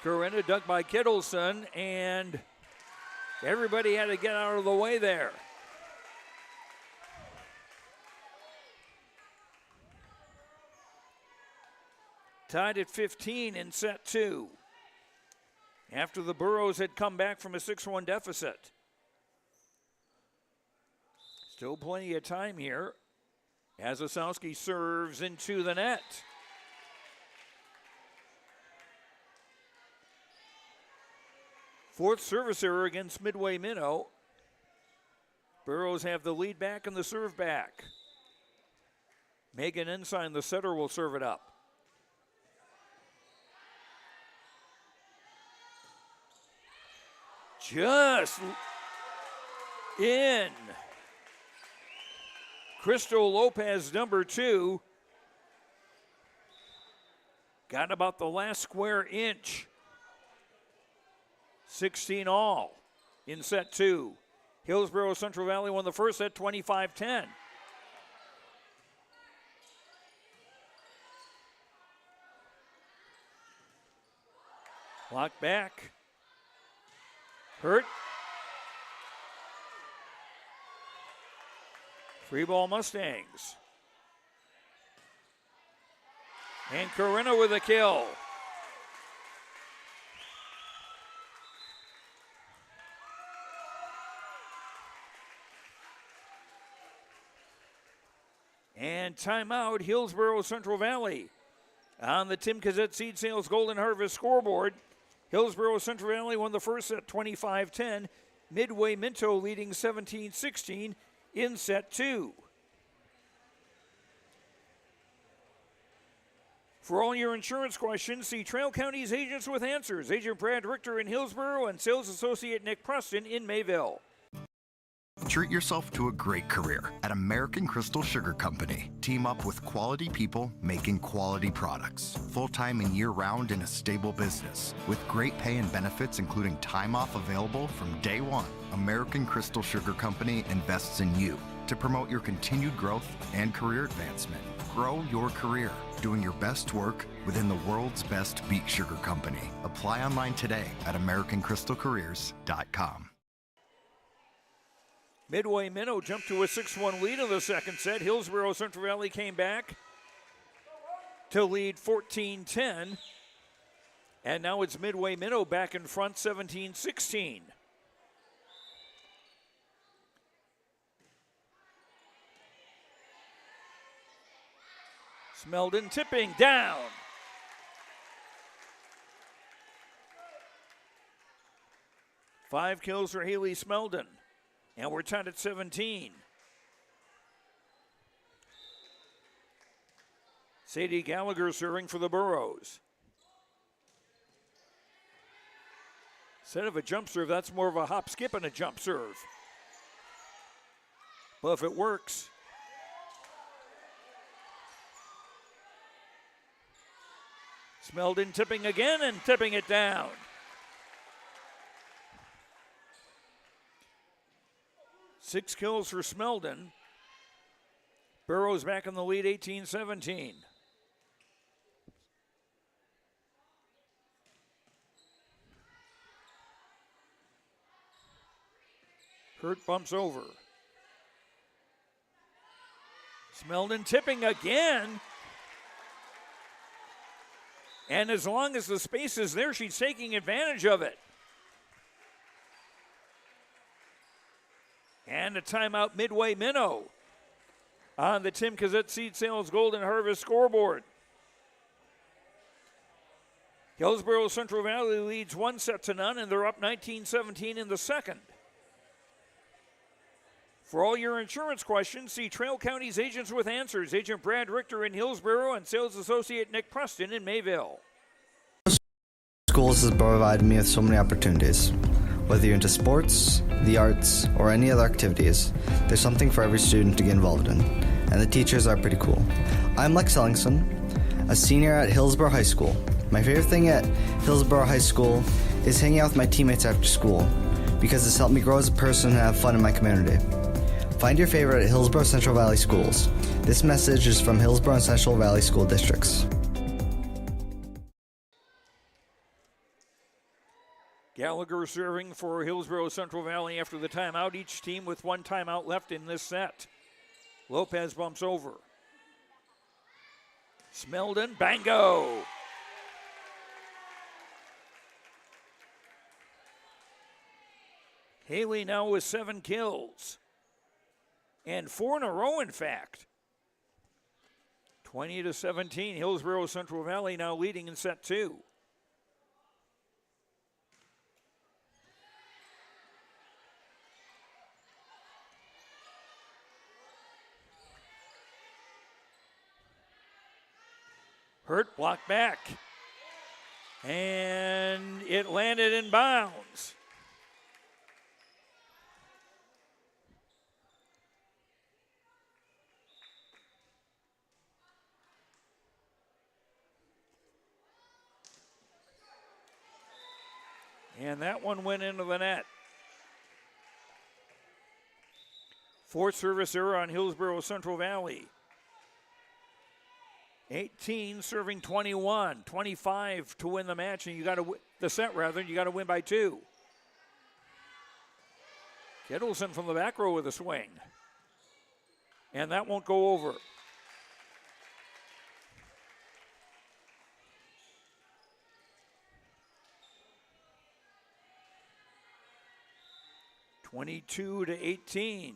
Corinna dug by Kittleson, and everybody had to get out of the way there. Tied at 15 in set 2. After the Burros had come back from a 6-1 deficit. Still plenty of time here as Osowski serves into the net. Fourth service error against Midway-Minto. Burros have the lead back and the serve back. Megan Ensign, the setter, will serve it up. Just in. Crystal Lopez, number 2, got about the last square inch. 16 all in set 2. Hillsboro-Central Valley won the first set 25-10. Block back. Hurt. Free ball Mustangs. And Corinna with a kill. And timeout, Hillsboro-Central Valley. On the Tim Kazette Seed Sales Golden Harvest scoreboard, Hillsboro-Central Valley won the first set 25-10. Midway-Minto leading 17-16 in set 2. For all your insurance questions, see Trail County's Agents with Answers. Agent Brad Richter in Hillsboro and Sales Associate Nick Preston in Mayville. Treat yourself to a great career at American Crystal Sugar Company. Team up with quality people making quality products. Full-time and year-round in a stable business. With great pay and benefits including time off available from day one. American Crystal Sugar Company invests in you to promote your continued growth and career advancement. Grow your career, doing your best work within the world's best beet sugar company. Apply online today at AmericanCrystalCareers.com. Midway-Minto jumped to a 6-1 lead in the second set. Hillsboro-Central Valley came back to lead 14-10. And now it's Midway-Minto back in front 17-16. Smeldon tipping down. Five kills for Haley Smeldon. And we're tied at 17. Sadie Gallagher serving for the Burros. Instead of a jump serve, that's more of a hop, skip, and a jump serve. But if it works, Smeldon tipping again and tipping it down. Six kills for Smeldon. Burros back in the lead, 18-17. Hurt bumps over. Smeldon tipping again. And as long as the space is there, she's taking advantage of it. And a timeout, Midway-Minto on the Tim Kazette Seed Sales Golden Harvest scoreboard. Hillsboro-Central Valley leads 1-0, and they're up 19-17 in the second. For all your insurance questions, see Trail County's Agents with Answers. Agent Brad Richter in Hillsboro and Sales Associate Nick Preston in Mayville. Schools has provided me with so many opportunities. Whether you're into sports, the arts, or any other activities, there's something for every student to get involved in, and the teachers are pretty cool. I'm Lex Ellingson, a senior at Hillsboro High School. My favorite thing at Hillsboro High School is hanging out with my teammates after school, because it's helped me grow as a person and have fun in my community. Find your favorite at Hillsboro Central Valley Schools. This message is from Hillsboro and Central Valley School Districts. Gallagher serving for Hillsboro-Central Valley after the timeout. Each team with one timeout left in this set. Lopez bumps over. Smeldon, bango! Haley now with 7 kills. And 4 in a row, in fact. 20-17, Hillsboro-Central Valley now leading in set 2. Hurt blocked back. And it landed in bounds. And that one went into the net. Fourth service error on Hillsboro-Central Valley. 18 serving 21, 25 to win the match, and you got to the set rather. You got to win by 2. Kittleson from the back row with a swing, and that won't go over. (22-18).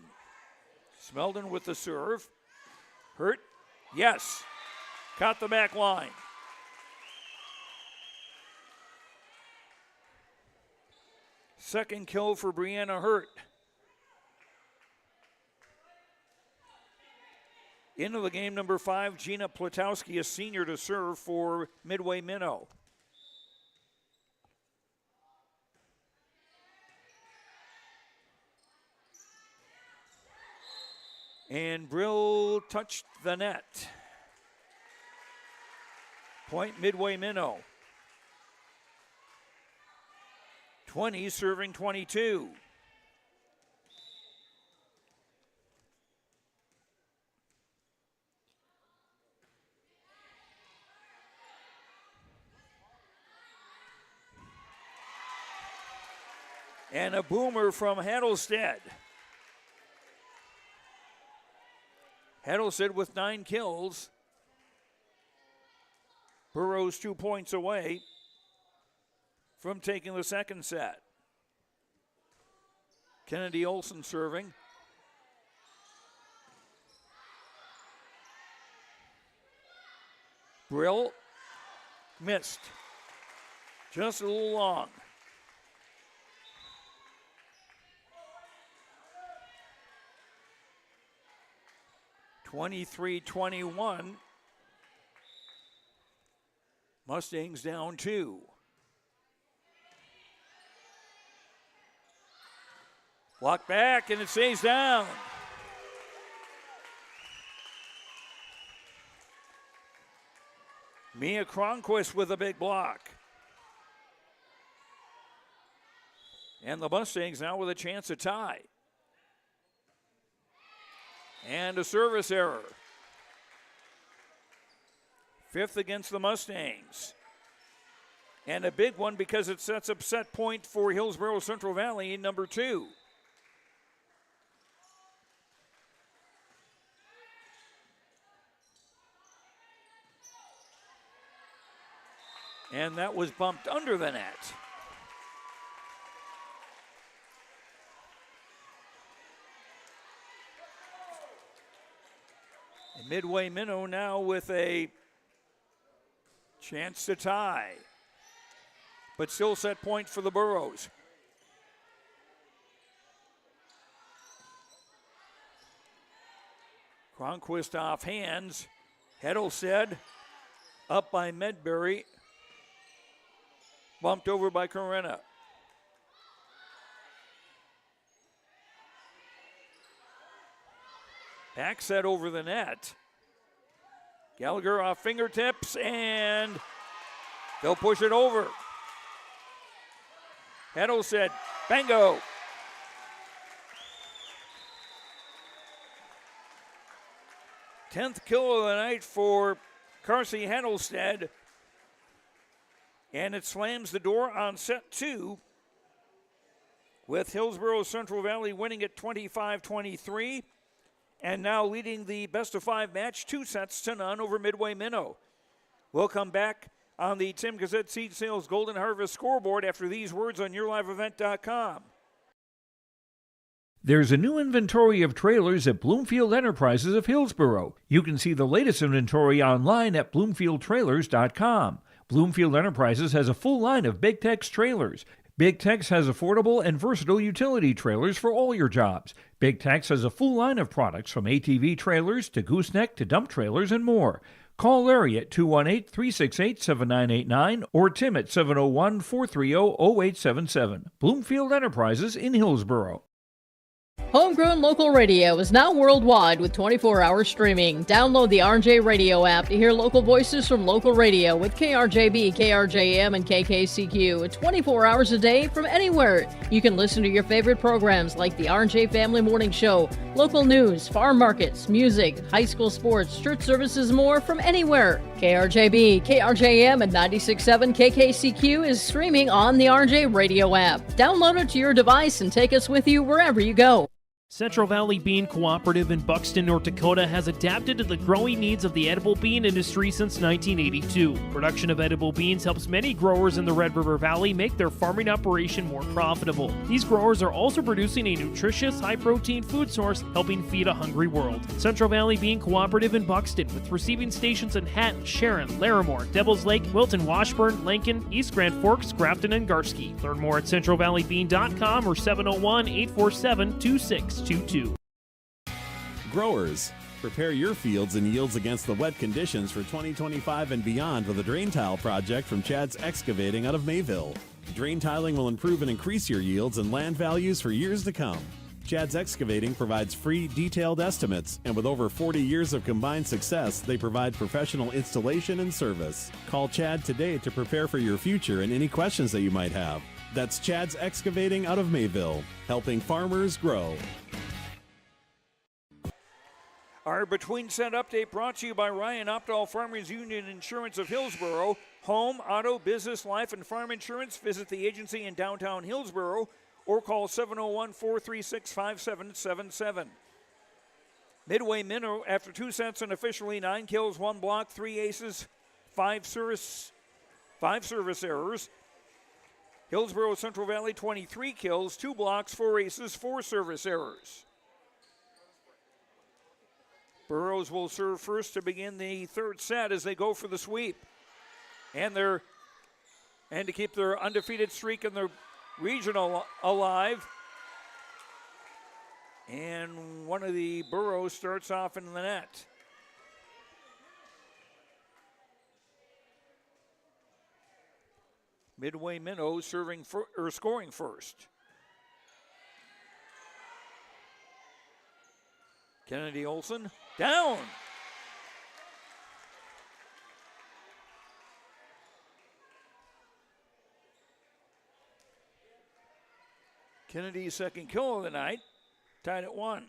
Smeldon with the serve. Hurt, yes. Caught the back line. Second kill for Brianna Hurt. Into the game, number 5, Gina Platowski, a senior, to serve for Midway-Minto. And Brill touched the net. Point Midway-Minto. 20 serving 22. And a boomer from Hattlestead. Hattlestead with 9 kills. Burrows 2 points away from taking the second set. Kennedy Olson serving. Brill missed. Just a little long. (23-21). Mustangs down 2. Blocked back, and it stays down. Mia Cronquist with a big block. And the Mustangs now with a chance to tie. And a service error. 5th against the Mustangs. And a big one because it sets up set point for Hillsboro-Central Valley in number 2. And that was bumped under the net. And Midway-Minto now with a chance to tie, but still set point for the Burros. Cronquist off hands. Hattlestead up by Medbury. Bumped over by Corinna. Back set over the net. Gallagher off fingertips, and they'll push it over. Hattlestead, bango. Tenth kill of the night for Carsey Hattlestead. And it slams the door on set 2 with Hillsboro-Central Valley winning at 25-23 and now leading the best-of-5 match 2-0 over Midway-Minto. We'll come back on the Tim Gazette Seed Sales Golden Harvest scoreboard after these words on YourLiveEvent.com. There's a new inventory of trailers at Bloomfield Enterprises of Hillsboro. You can see the latest inventory online at BloomfieldTrailers.com. Bloomfield Enterprises has a full line of Big Tex trailers. Big Tex has affordable and versatile utility trailers for all your jobs. Big Tex has a full line of products from ATV trailers to gooseneck to dump trailers and more. Call Larry at 218-368-7989 or Tim at 701-430-0877. Bloomfield Enterprises in Hillsboro. Homegrown local radio is now worldwide with 24-hour streaming. Download the RJ Radio app to hear local voices from local radio with KRJB, KRJM, and KKCQ 24 hours a day from anywhere. You can listen to your favorite programs like the RJ Family Morning Show, local news, farm markets, music, high school sports, church services, more from anywhere. KRJB, KRJM, and 96.7 KKCQ is streaming on the RJ Radio app. Download it to your device and take us with you wherever you go. Central Valley Bean Cooperative in Buxton, North Dakota has adapted to the growing needs of the edible bean industry since 1982. Production of edible beans helps many growers in the Red River Valley make their farming operation more profitable. These growers are also producing a nutritious, high-protein food source, helping feed a hungry world. Central Valley Bean Cooperative in Buxton, with receiving stations in Hatton, Sharon, Larimore, Devils Lake, Wilton, Washburn, Lincoln, East Grand Forks, Grafton, and Garski. Learn more at centralvalleybean.com or 701-847-2622. Growers, prepare your fields and yields against the wet conditions for 2025 and beyond with a drain tile project from Chad's Excavating out of Mayville. Drain tiling will improve and increase your yields and land values for years to come. Chad's Excavating provides free, detailed estimates, and with over 40 years of combined success, they provide professional installation and service. Call Chad today to prepare for your future and any questions that you might have. That's Chad's Excavating out of Mayville, helping farmers grow. Our Between Set update brought to you by Ryan Opdahl Farmers Union Insurance of Hillsboro. Home, auto, business, life, and farm insurance. Visit the agency in downtown Hillsboro or call 701-436-5777. Midway-Minto, after 2 sets and officially 9 kills, 1 block, 3 aces, 5 service errors. Hillsboro-Central Valley, 23 kills, 2 blocks, 4 aces, 4 service errors. Burrows will serve first to begin the third set as they go for the sweep. And to keep their undefeated streak in the regional alive. And one of the Burrows starts off in the net. Midway-Minto scoring first. Kennedy Olson down. Kennedy's second kill of the night, tied at 1.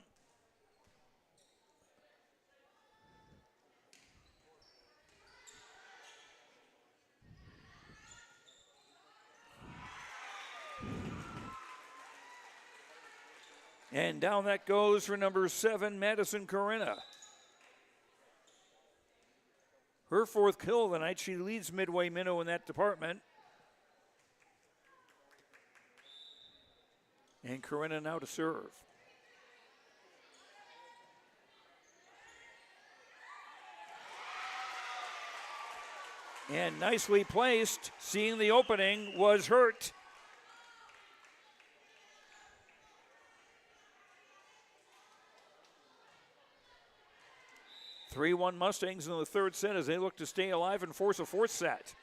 And down that goes for number 7, Madison Corinna. Her 4th kill of the night. She leads Midway-Minto in that department. And Corinna now to serve. And nicely placed, seeing the opening, was Hurt. (3-1) Mustangs in the third set as they look to stay alive and force a 4th set.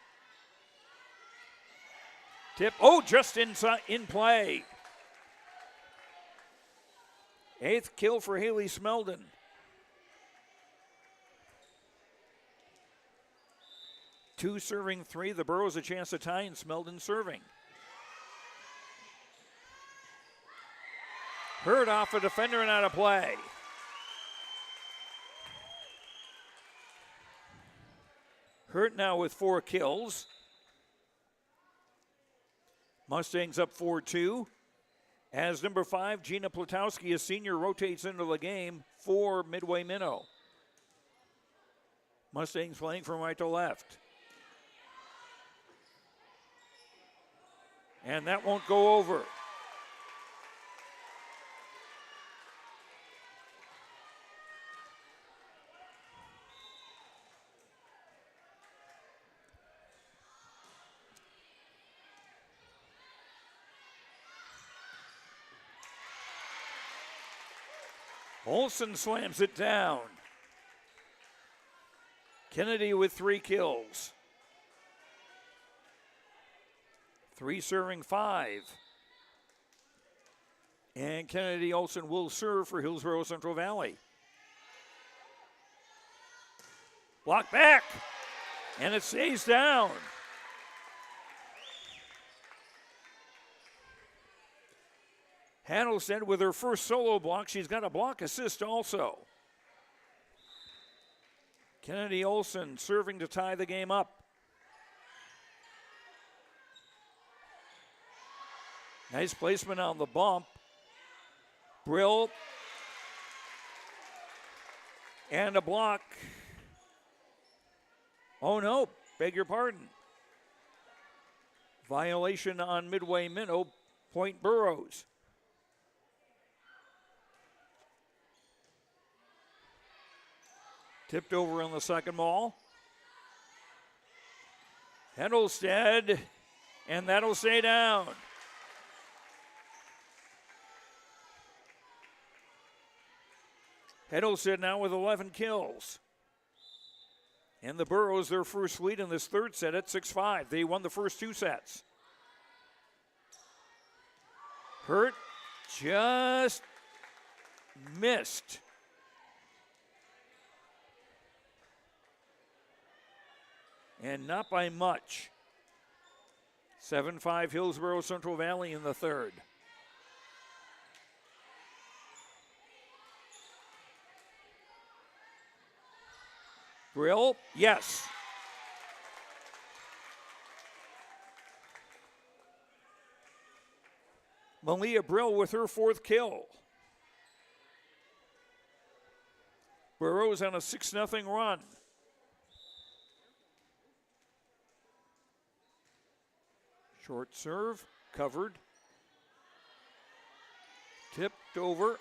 Tip, just in play. 8th kill for Haley Smeldon. Two serving 3. The Burrows a chance to tie, and Smeldon serving. Hurt off a defender and out of play. Hurt now with 4 kills. Mustangs up 4-2. As number 5, Gina Platowski, a senior, rotates into the game for Midway-Minto. Mustangs playing from right to left. And that won't go over. Olsen slams it down. Kennedy with 3 kills. 3 serving 5. And Kennedy Olsen will serve for Hillsboro-Central Valley. Block back. And it stays down. Handelstead with her first solo block. She's got a block assist also. Kennedy Olsen serving to tie the game up. Nice placement on the bump. Brill. And a block. Oh no, beg your pardon. Violation on Midway-Minto, point Burrows. Tipped over on the second ball. Handelstead, and that'll stay down. Handelstead now with 11 kills. And the Burrows, their first lead in this third set at 6-5. They won the first 2 sets. Hurt just missed. And not by much. 7-5 Hillsboro-Central Valley in the third. Brill, yes. Malia Brill with her 4th kill. Burrows on a 6-0 run. Short serve, covered. Tipped over.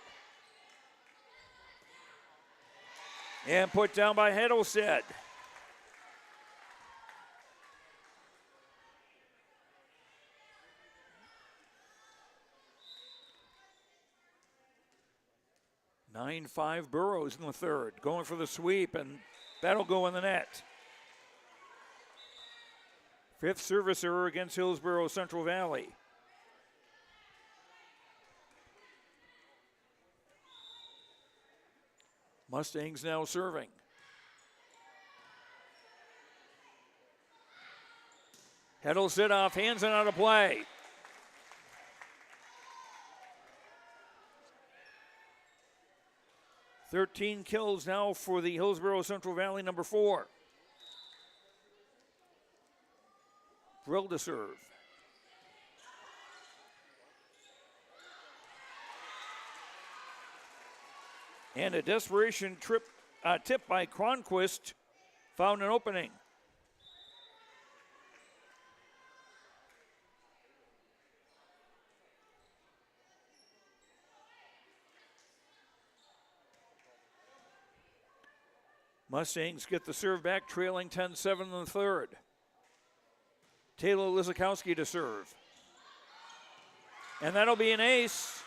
And put down by Handelstead. Nine 5 Burrows in the third, going for the sweep, and that'll go in the net. 5th service error against Hillsboro-Central Valley. Mustangs now serving. Handelstead off hands and out of play. "13 kills now for the Hillsboro-Central Valley number 4. Brill to serve. And a desperation tip by Cronquist found an opening. Mustangs get the serve back, trailing 10-7 in the third. Taylor Lizakowski to serve. And that'll be an ace.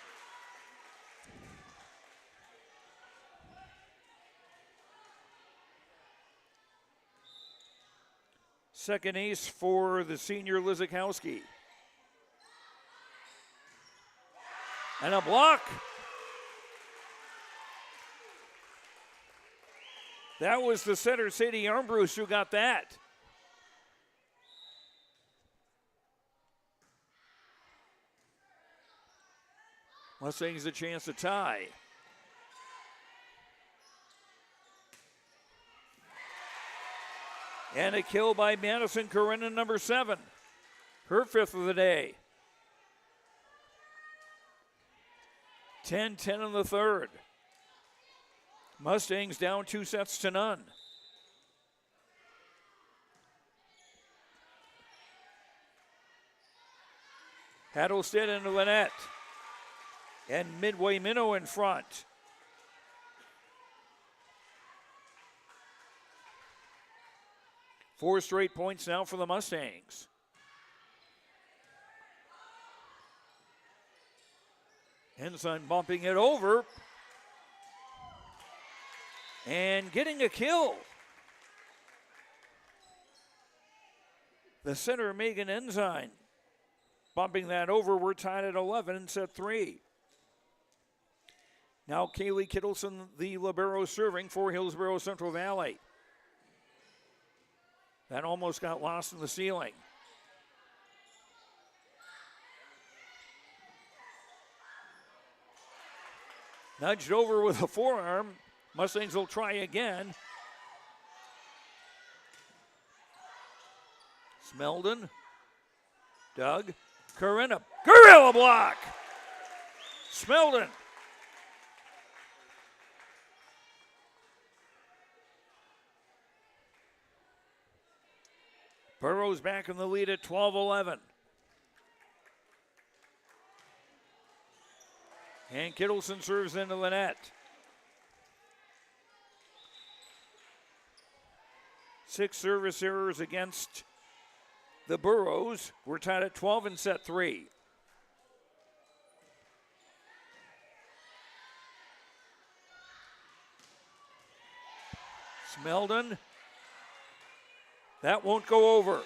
Second ace for the senior Lizakowski. And a block. That was the center, Sadie Armbruster, who got that. Mustangs a chance to tie. And a kill by Madison Karenin, number 7. Her 5th of the day. 10-10 in the third. Mustangs down 2-0. Hattlestead into the net. And Midway-Minto in front. Four straight points now for the Mustangs. Ensign bumping it over. And getting a kill. The center, Megan Ensign, bumping that over. We're tied at 11 in set 3. Now Kaylee Kittleson, the libero, serving for Hillsboro-Central Valley. That almost got lost in the ceiling. Nudged over with a forearm. Mustangs will try again. Smeldon. Doug. Corinna. Gorilla block. Smeldon. Burrows back in the lead at 12-11. And Kittleson serves into the net. 6 service errors against the Burrows. We're tied at 12 in set 3. Smeldon. That won't go over.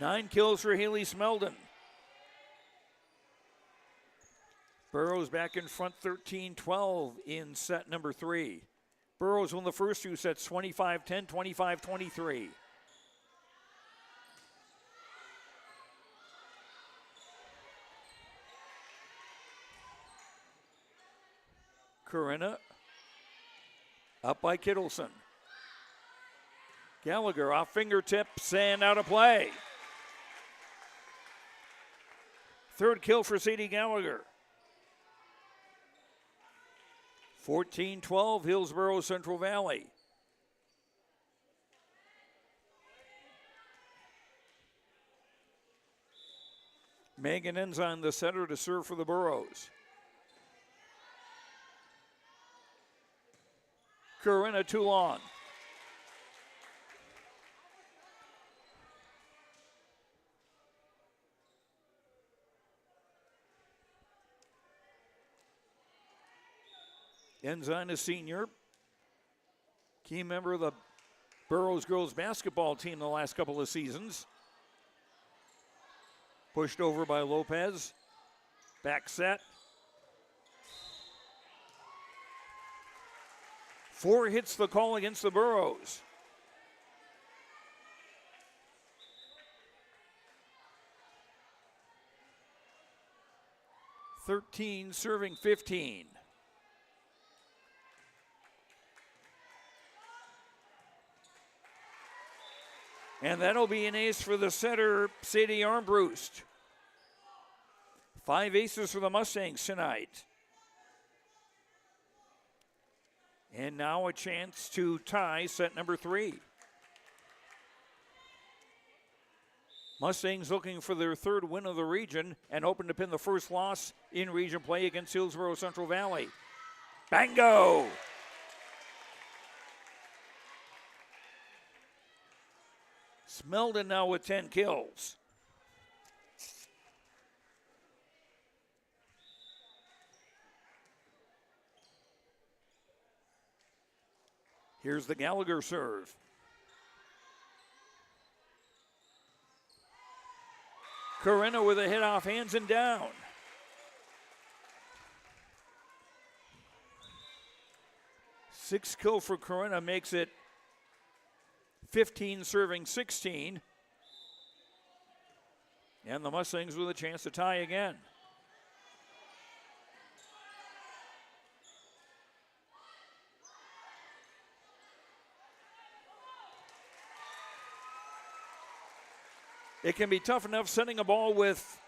9 kills for Haley Smeldon. Burrows back in front 13-12 in set number 3. Burrows won the first 2 sets 25-10, 25-23. Corinna up by Kittleson. Gallagher off fingertips and out of play. Third kill for Sadie Gallagher. 14-12, Hillsboro-Central Valley. Megan Ensign, the setter, to serve for the Burrows. Corinna too long. Ensign, a senior, key member of the Burrows girls basketball team the last couple of seasons. Pushed over by Lopez. Back set. 4 hits the call against the Burrows. (13) serving 15. And that'll be an ace for the setter, Sadie Armbruster. 5 aces for the Mustangs tonight. And now a chance to tie set number 3. Mustangs looking for their 3rd win of the region and hoping to pin the first loss in region play against Hillsboro-Central Valley. Bango! Smeldon now with 10 kills. Here's the Gallagher serve. Corinna with a hit off hands and down. Six kill for Corinna makes it 15 serving 16. And the Mustangs with a chance to tie again. It can be tough enough sending a ball with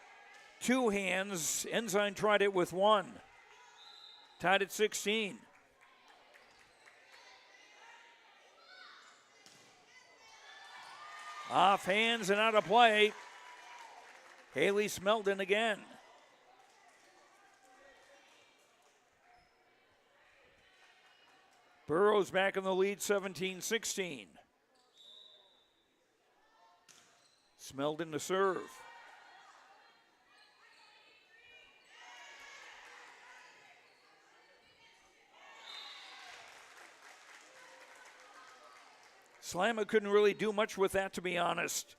2 hands. Ensign tried it with 1. Tied at 16. Off hands and out of play. Haley Smeldon again. Burrows back in the lead, 17-16. Smeldon to serve. Slamma couldn't really do much with that, to be honest.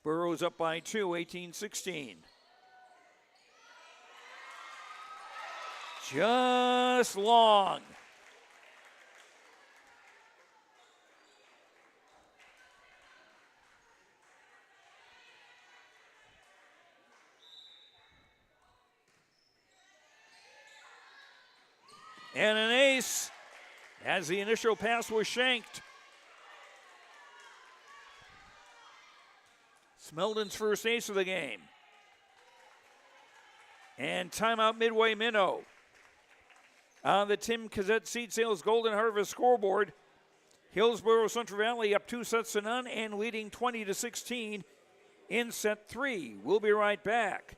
Burrows up by 2, 18-16. Just long. And an ace as the initial pass was shanked. Smeldon's first ace of the game. And timeout Midway-Minto. On the Tim Cassette Seed Sales Golden Harvest scoreboard, Hillsboro-Central Valley up 2-0 and leading 20-16 in set 3. We'll be right back.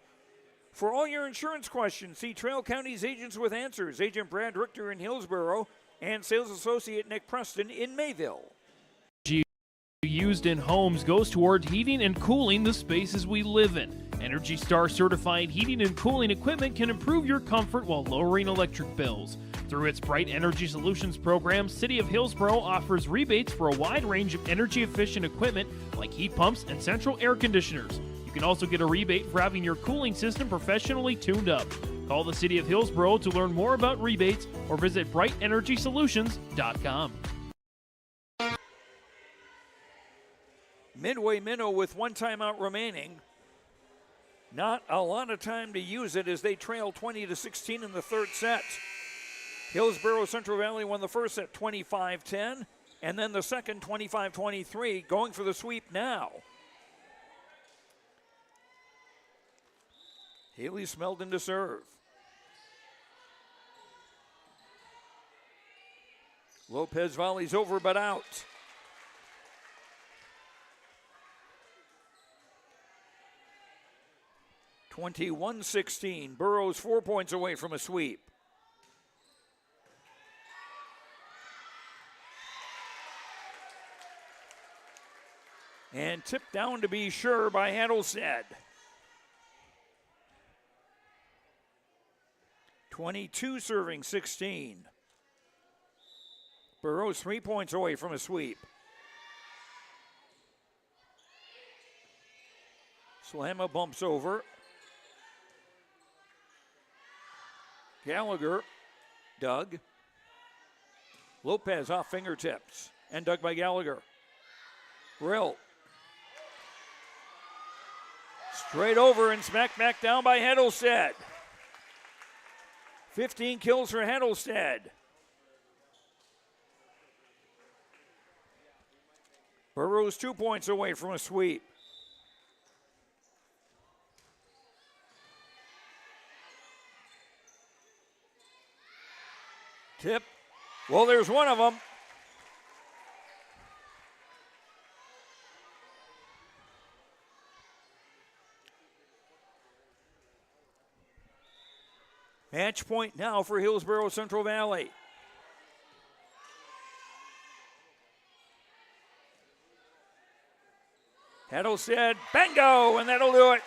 For all your insurance questions, see Trail County's Agents with Answers, Agent Brad Richter in Hillsboro and Sales Associate Nick Preston in Mayville. Used in homes goes toward heating and cooling the spaces we live in. Energy Star certified heating and cooling equipment can improve your comfort while lowering electric bills. Through its Bright Energy Solutions program, City of Hillsboro offers rebates for a wide range of energy-efficient equipment like heat pumps and central air conditioners. You can also get a rebate for having your cooling system professionally tuned up. Call the City of Hillsboro to learn more about rebates or visit BrightEnergySolutions.com. Midway-Minto with 1 timeout remaining. Not a lot of time to use it as they trail 20-16 in the third set. Hillsboro-Central Valley won the first set 25-10, and then the second 25-23, going for the sweep now. Haley Smeldon to serve. Lopez volleys over but out. (21-16). Burrows 4 points away from a sweep. And tipped down to be sure by Hattlestead. 22 serving 16. Burrows 3 points away from a sweep. Slamma bumps over. Gallagher dug. Lopez off fingertips and dug by Gallagher. Brill. Straight over and smacked back down by Hattlestead. 15 kills for Hattlestead. Burrows 2 points away from a sweep. Tip. Well, there's one of them. Match point now for Hillsboro-Central Valley. Hattlestead, bingo, and that'll do it.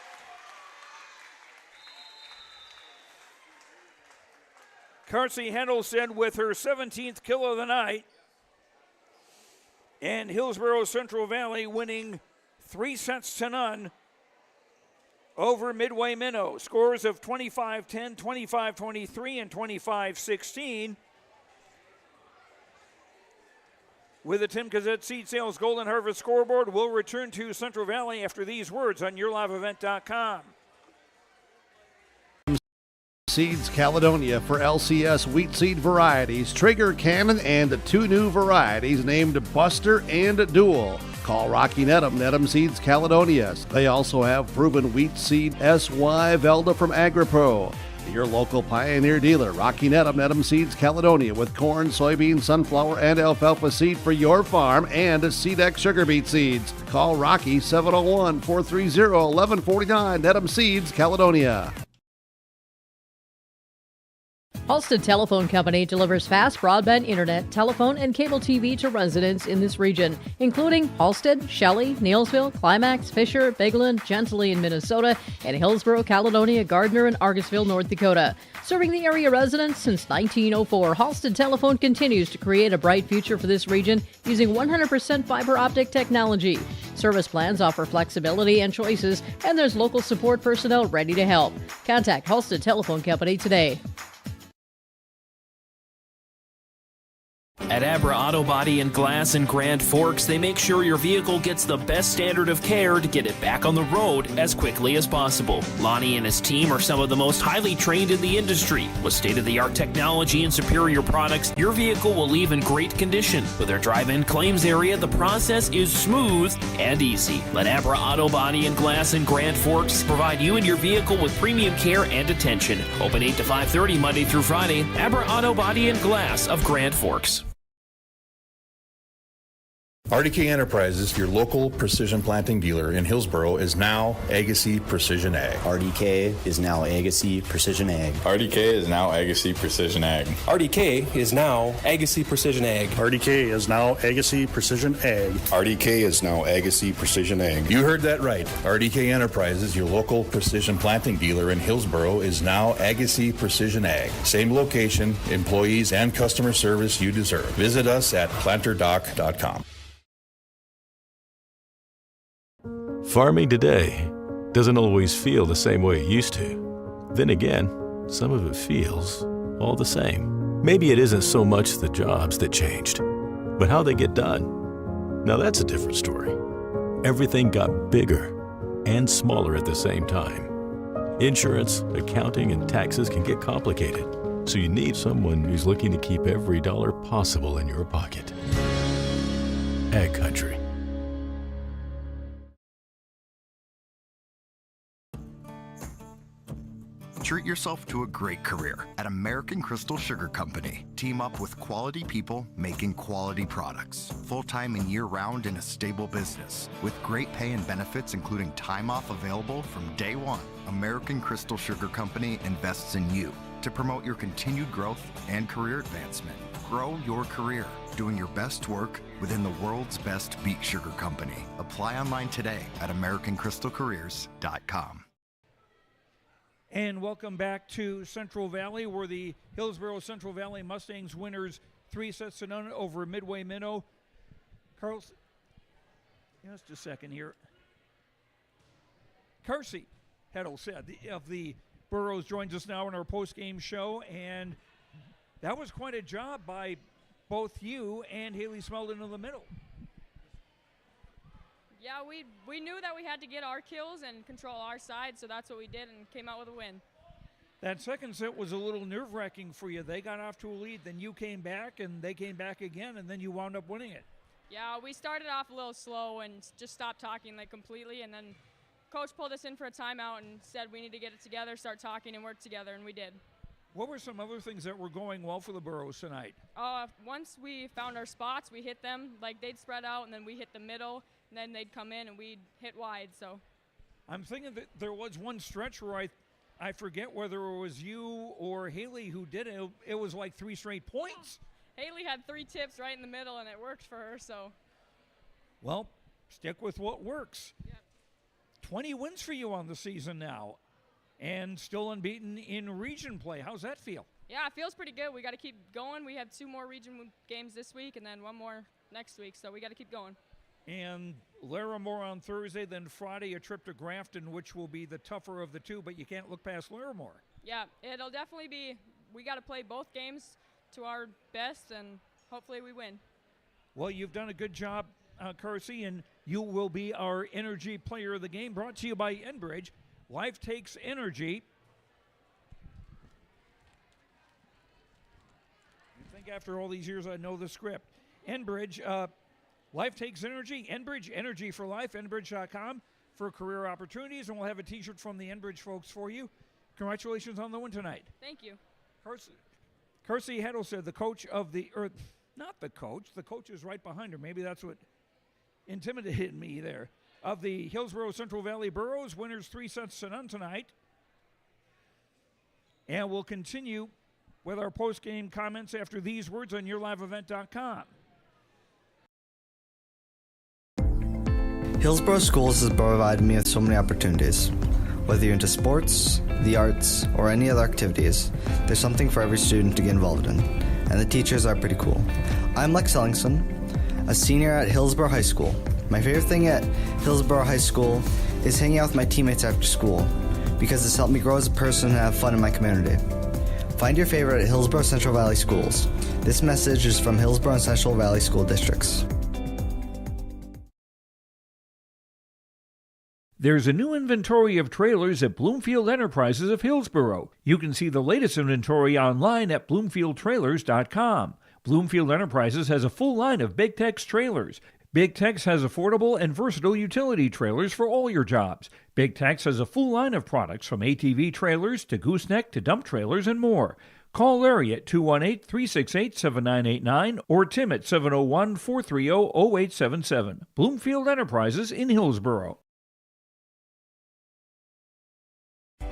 Carsey Hattlestead with her 17th kill of the night. And Hillsboro-Central Valley winning 3-0 over Midway-Minto. Scores of 25-10, 25-23, and 25-16. With the Tim Cassette Seed Sales Golden Harvest scoreboard, we'll return to Central Valley after these words on YourLiveEvent.com. Seeds Caledonia for LCS wheat seed varieties, Trigger Cannon, and 2 new varieties named Buster and Dual. Call Rocky Nedham Seeds Caledonia. They also have proven wheat seed SY Velda from AgriPro. Your local Pioneer dealer, Rocky Nedham Seeds Caledonia, with corn, soybean, sunflower, and alfalfa seed for your farm and Seedex sugar beet seeds. Call Rocky 701-430-1149, Nedham Seeds Caledonia. Halstead Telephone Company delivers fast broadband internet, telephone, and cable TV to residents in this region, including Halstead, Shelley, Neillsville, Climax, Fisher, Bigland, Gentilly in Minnesota, and Hillsboro, Caledonia, Gardner, and Argosville, North Dakota. Serving the area residents since 1904, Halstead Telephone continues to create a bright future for this region using 100% fiber optic technology. Service plans offer flexibility and choices, and there's local support personnel ready to help. Contact Halstead Telephone Company today. At Abra Auto Body and Glass in Grand Forks, they make sure your vehicle gets the best standard of care to get it back on the road as quickly as possible. Lonnie and his team are some of the most highly trained in the industry. With state-of-the-art technology and superior products, your vehicle will leave in great condition. With their drive-in claims area, the process is smooth and easy. Let Abra Auto Body and Glass in Grand Forks provide you and your vehicle with premium care and attention. Open 8 to 5:30 Monday through Friday. Abra Auto Body and Glass of Grand Forks. RDK Enterprises, your local precision planting dealer in Hillsboro, is now Agassi Precision Ag. RDK is now Agassi Precision Ag. RDK is now Agassi Precision Ag. RDK is now Agassi Precision Ag. RDK is now Agassi Precision Ag. RDK is now Agassi Precision Ag. You heard that right. RDK Enterprises, your local precision planting dealer in Hillsboro, is now Agassi Precision Ag. Same location, employees, and customer service you deserve. Visit us at planterdoc.com. Farming today doesn't always feel the same way it used to. Then again, some of it feels all the same. Maybe it isn't so much the jobs that changed, but how they get done. Now that's a different story. Everything got bigger and smaller at the same time. Insurance, accounting, and taxes can get complicated, so you need someone who's looking to keep every dollar possible in your pocket. Ag Country. Treat yourself to a great career at American Crystal Sugar Company. Team up with quality people making quality products. Full-time and year-round in a stable business. With great pay and benefits including time off available from day one. American Crystal Sugar Company invests in you to promote your continued growth and career advancement. Grow your career doing your best work within the world's best beet sugar company. Apply online today at AmericanCrystalCareers.com. And welcome back to Central Valley, where the Hillsboro-Central Valley Mustangs winners 3-0 over Midway-Minto. Carlson, just a second here. Carsey Heddle said of the Burros joins us now in our post-game show, and that was quite a job by both you and Haley Smeldon in the middle. Yeah, we knew that we had to get our kills and control our side, so that's what we did and came out with a win. That second set was a little nerve-wracking for you. They got off to a lead, then you came back, and they came back again, and then you wound up winning it. Yeah, we started off a little slow and just stopped talking completely, and then Coach pulled us in for a timeout and said we need to get it together, start talking, and work together, and we did. What were some other things that were going well for the Burros tonight? Once we found our spots, we hit them. They'd spread out, and then we hit the middle, and then they'd come in, and we'd hit wide. So I'm thinking that there was one stretch where I forget whether it was you or Haley who did it. It was like 3 straight points. Haley had 3 tips right in the middle, and it worked for her. So, well, stick with what works. Yep. 20 wins for you on the season now, and still unbeaten in region play. How's that feel? Yeah, it feels pretty good. We got to keep going. We have 2 more region games this week, and then 1 more next week. So we got to keep going. And Larimore on Thursday, then Friday a trip to Grafton, which will be the tougher of the 2, but you can't look past Larimore. Yeah, it'll definitely be, we got to play both games to our best, and hopefully we win. Well, you've done a good job, Carsey, and you will be our Energy Player of the Game, brought to you by Enbridge. Life takes energy. You think after all these years I know the script. Enbridge, Life takes energy. Enbridge, energy for life. Enbridge.com for career opportunities. And we'll have a T-shirt from the Enbridge folks for you. Congratulations on the win tonight. Thank you. Carsey Heddle said the coach of the, or not the coach is right behind her. Maybe that's what intimidated me there. Of the Hillsboro-Central Valley Boroughs, winners 3-0 tonight. And we'll continue with our post-game comments after these words on YourLiveEvent.com. Hillsboro Schools has provided me with so many opportunities. Whether you're into sports, the arts, or any other activities, there's something for every student to get involved in, and the teachers are pretty cool. I'm Lex Ellingson, a senior at Hillsboro High School. My favorite thing at Hillsboro High School is hanging out with my teammates after school, because it's helped me grow as a person and have fun in my community. Find your favorite at Hillsboro-Central Valley Schools. This message is from Hillsboro and Central Valley School Districts. There's a new inventory of trailers at Bloomfield Enterprises of Hillsboro. You can see the latest inventory online at bloomfieldtrailers.com. Bloomfield Enterprises has a full line of Big Tex trailers. Big Tex has affordable and versatile utility trailers for all your jobs. Big Tex has a full line of products from ATV trailers to gooseneck to dump trailers and more. Call Larry at 218-368-7989 or Tim at 701-430-0877. Bloomfield Enterprises in Hillsboro.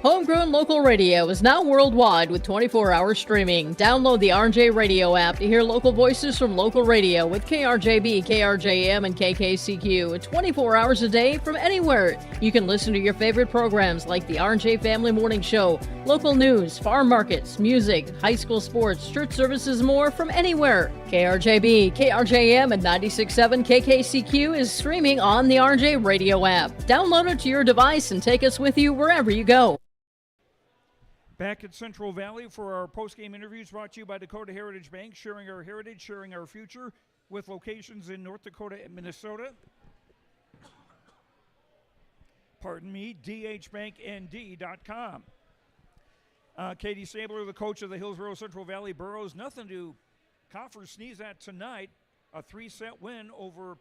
Homegrown local radio is now worldwide with 24-hour streaming. Download the RJ Radio app to hear local voices from local radio with KRJB, KRJM, and KKCQ 24 hours a day from anywhere. You can listen to your favorite programs like the RJ Family Morning Show, local news, farm markets, music, high school sports, church services, more from anywhere. KRJB, KRJM, and 96.7 KKCQ is streaming on the RJ Radio app. Download it to your device and take us with you wherever you go. Back at Central Valley for our post-game interviews brought to you by Dakota Heritage Bank, sharing our heritage, sharing our future, with locations in North Dakota and Minnesota. dhbanknd.com. Katie Stabler, the coach of the Hillsboro-Central Valley Boroughs. Nothing to cough or sneeze at tonight. A 3-set win over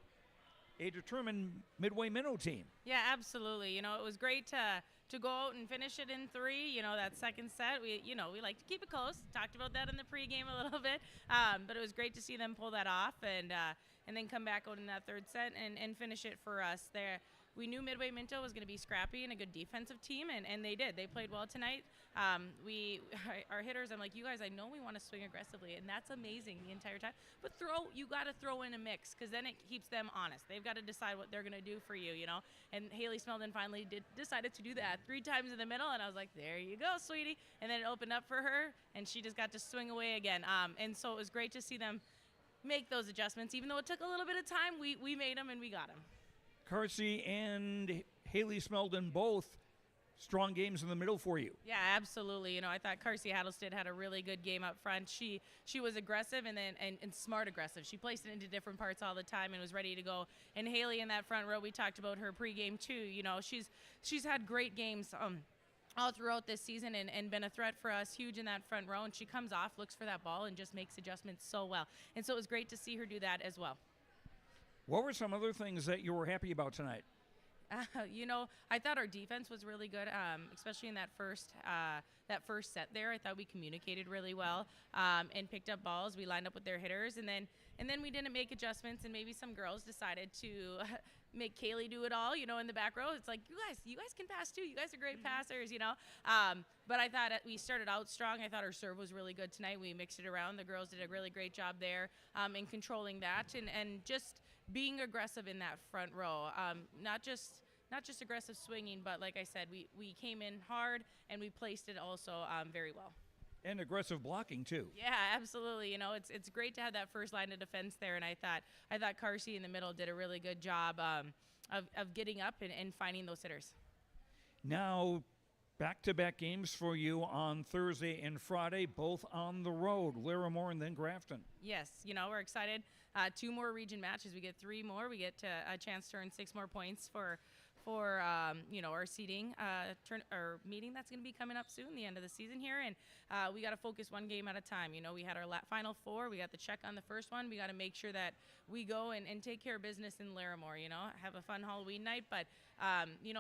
a determined Midway-Minto team. Yeah, absolutely. You know, it was great to go out and finish it in 3. You know, that second set, we like to keep it close. Talked about that in the pregame a little bit. But it was great to see them pull that off and then come back out in that third set and finish it for us there. We knew Midway-Minto was going to be scrappy and a good defensive team, and they did. They played well tonight. Our hitters, I'm like, you guys, I know we want to swing aggressively, and that's amazing the entire time. But you got to throw in a mix, because then it keeps them honest. They've got to decide what they're going to do for you, you know. And Haley Smeldon finally decided to do that 3 times in the middle, and I was like, there you go, sweetie. And then it opened up for her, and she just got to swing away again. And so it was great to see them make those adjustments. Even though it took a little bit of time, we made them, and we got them. Carsey and Haley Smeldon both strong games in the middle for you. Yeah, absolutely. You know, I thought Carsey Hattlestead had a really good game up front. She was aggressive and smart aggressive. She placed it into different parts all the time and was ready to go. And Haley in that front row, we talked about her pregame too. You know, she's had great games all throughout this season and been a threat for us, huge in that front row. And she comes off, looks for that ball, and just makes adjustments so well. And so it was great to see her do that as well. What were some other things that you were happy about tonight? You know, I thought our defense was really good, especially in that first set there. I thought we communicated really well and picked up balls. We lined up with their hitters, and then we didn't make adjustments, and maybe some girls decided to make Kaylee do it all, you know, in the back row. It's like, you guys can pass too. You guys are great passers, you know. But I thought we started out strong. I thought our serve was really good tonight. We mixed it around. The girls did a really great job there in controlling that and just being aggressive in that front row. Not just aggressive swinging, but like I said, we came in hard and we placed it also very well. And aggressive blocking too. Yeah, absolutely. You know, it's great to have that first line of defense there, and I thought Carsey in the middle did a really good job of getting up and finding those hitters. Now, back-to-back games for you on Thursday and Friday, both on the road, Larimore and then Grafton. Yes, you know, we're excited. 2 more region matches. We get 3 more. We get a chance to earn 6 more points for for our seeding or meeting that's going to be coming up soon, the end of the season here, and we got to focus one game at a time. We had our Final Four. We got the check on the first one. We got to make sure that we go and take care of business in Larimore. Have a fun Halloween night, but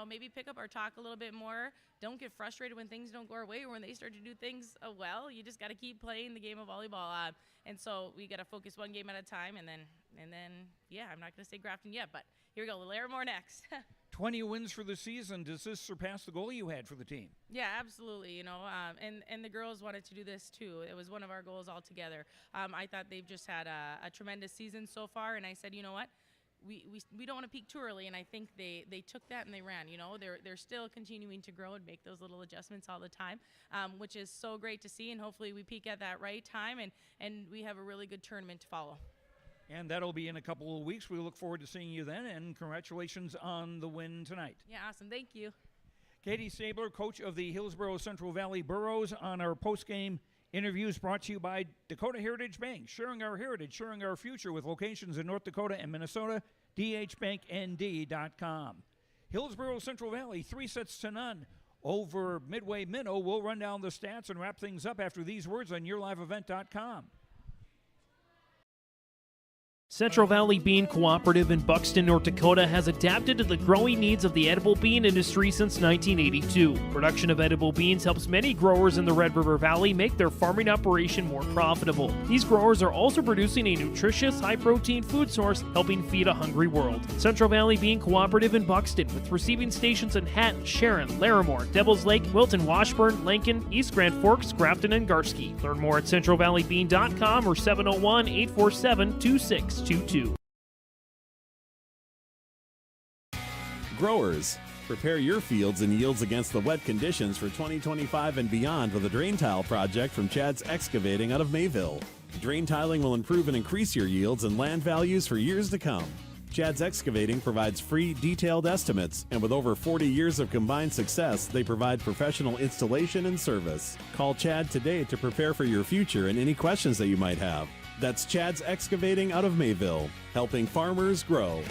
maybe pick up our talk a little bit more. Don't get frustrated when things don't go our way or when they start to do things well. You just got to keep playing the game of volleyball. And so we got to focus one game at a time. And then, I'm not going to say Grafton yet, but here we go. Larimore next. 20 wins for the season. Does this surpass the goal you had for the team? Yeah, absolutely. And the girls wanted to do this too. It was one of our goals altogether. I thought they've just had a tremendous season so far. And I said, you know what? We don't want to peak too early, and I think they took that and they ran. They're still continuing to grow and make those little adjustments all the time, which is so great to see. And hopefully we peak at that right time, and we have a really good tournament to follow. And that'll be in a couple of weeks. We look forward to seeing you then, and congratulations on the win tonight. Yeah, awesome. Thank you. Katie Stabler, coach of the Hillsboro-Central Valley Burros, on our postgame interviews brought to you by Dakota Heritage Bank, sharing our heritage, sharing our future with locations in North Dakota and Minnesota, dhbanknd.com. Hillsboro-Central Valley, 3-0 over Midway-Minto. We'll run down the stats and wrap things up after these words on yourliveevent.com. Central Valley Bean Cooperative in Buxton, North Dakota has adapted to the growing needs of the edible bean industry since 1982. Production of edible beans helps many growers in the Red River Valley make their farming operation more profitable. These growers are also producing a nutritious, high-protein food source, helping feed a hungry world. Central Valley Bean Cooperative in Buxton, with receiving stations in Hatton, Sharon, Larimore, Devils Lake, Wilton, Washburn, Lincoln, East Grand Forks, Grafton, and Garski. Learn more at centralvalleybean.com or 701-847-2622. Growers, prepare your fields and yields against the wet conditions for 2025 and beyond with a drain tile project from Chad's Excavating out of Mayville. Drain tiling will improve and increase your yields and land values for years to come. Chad's Excavating provides free, detailed estimates, and with over 40 years of combined success, they provide professional installation and service. Call Chad today to prepare for your future and any questions that you might have. That's Chad's Excavating out of Mayville, helping farmers grow.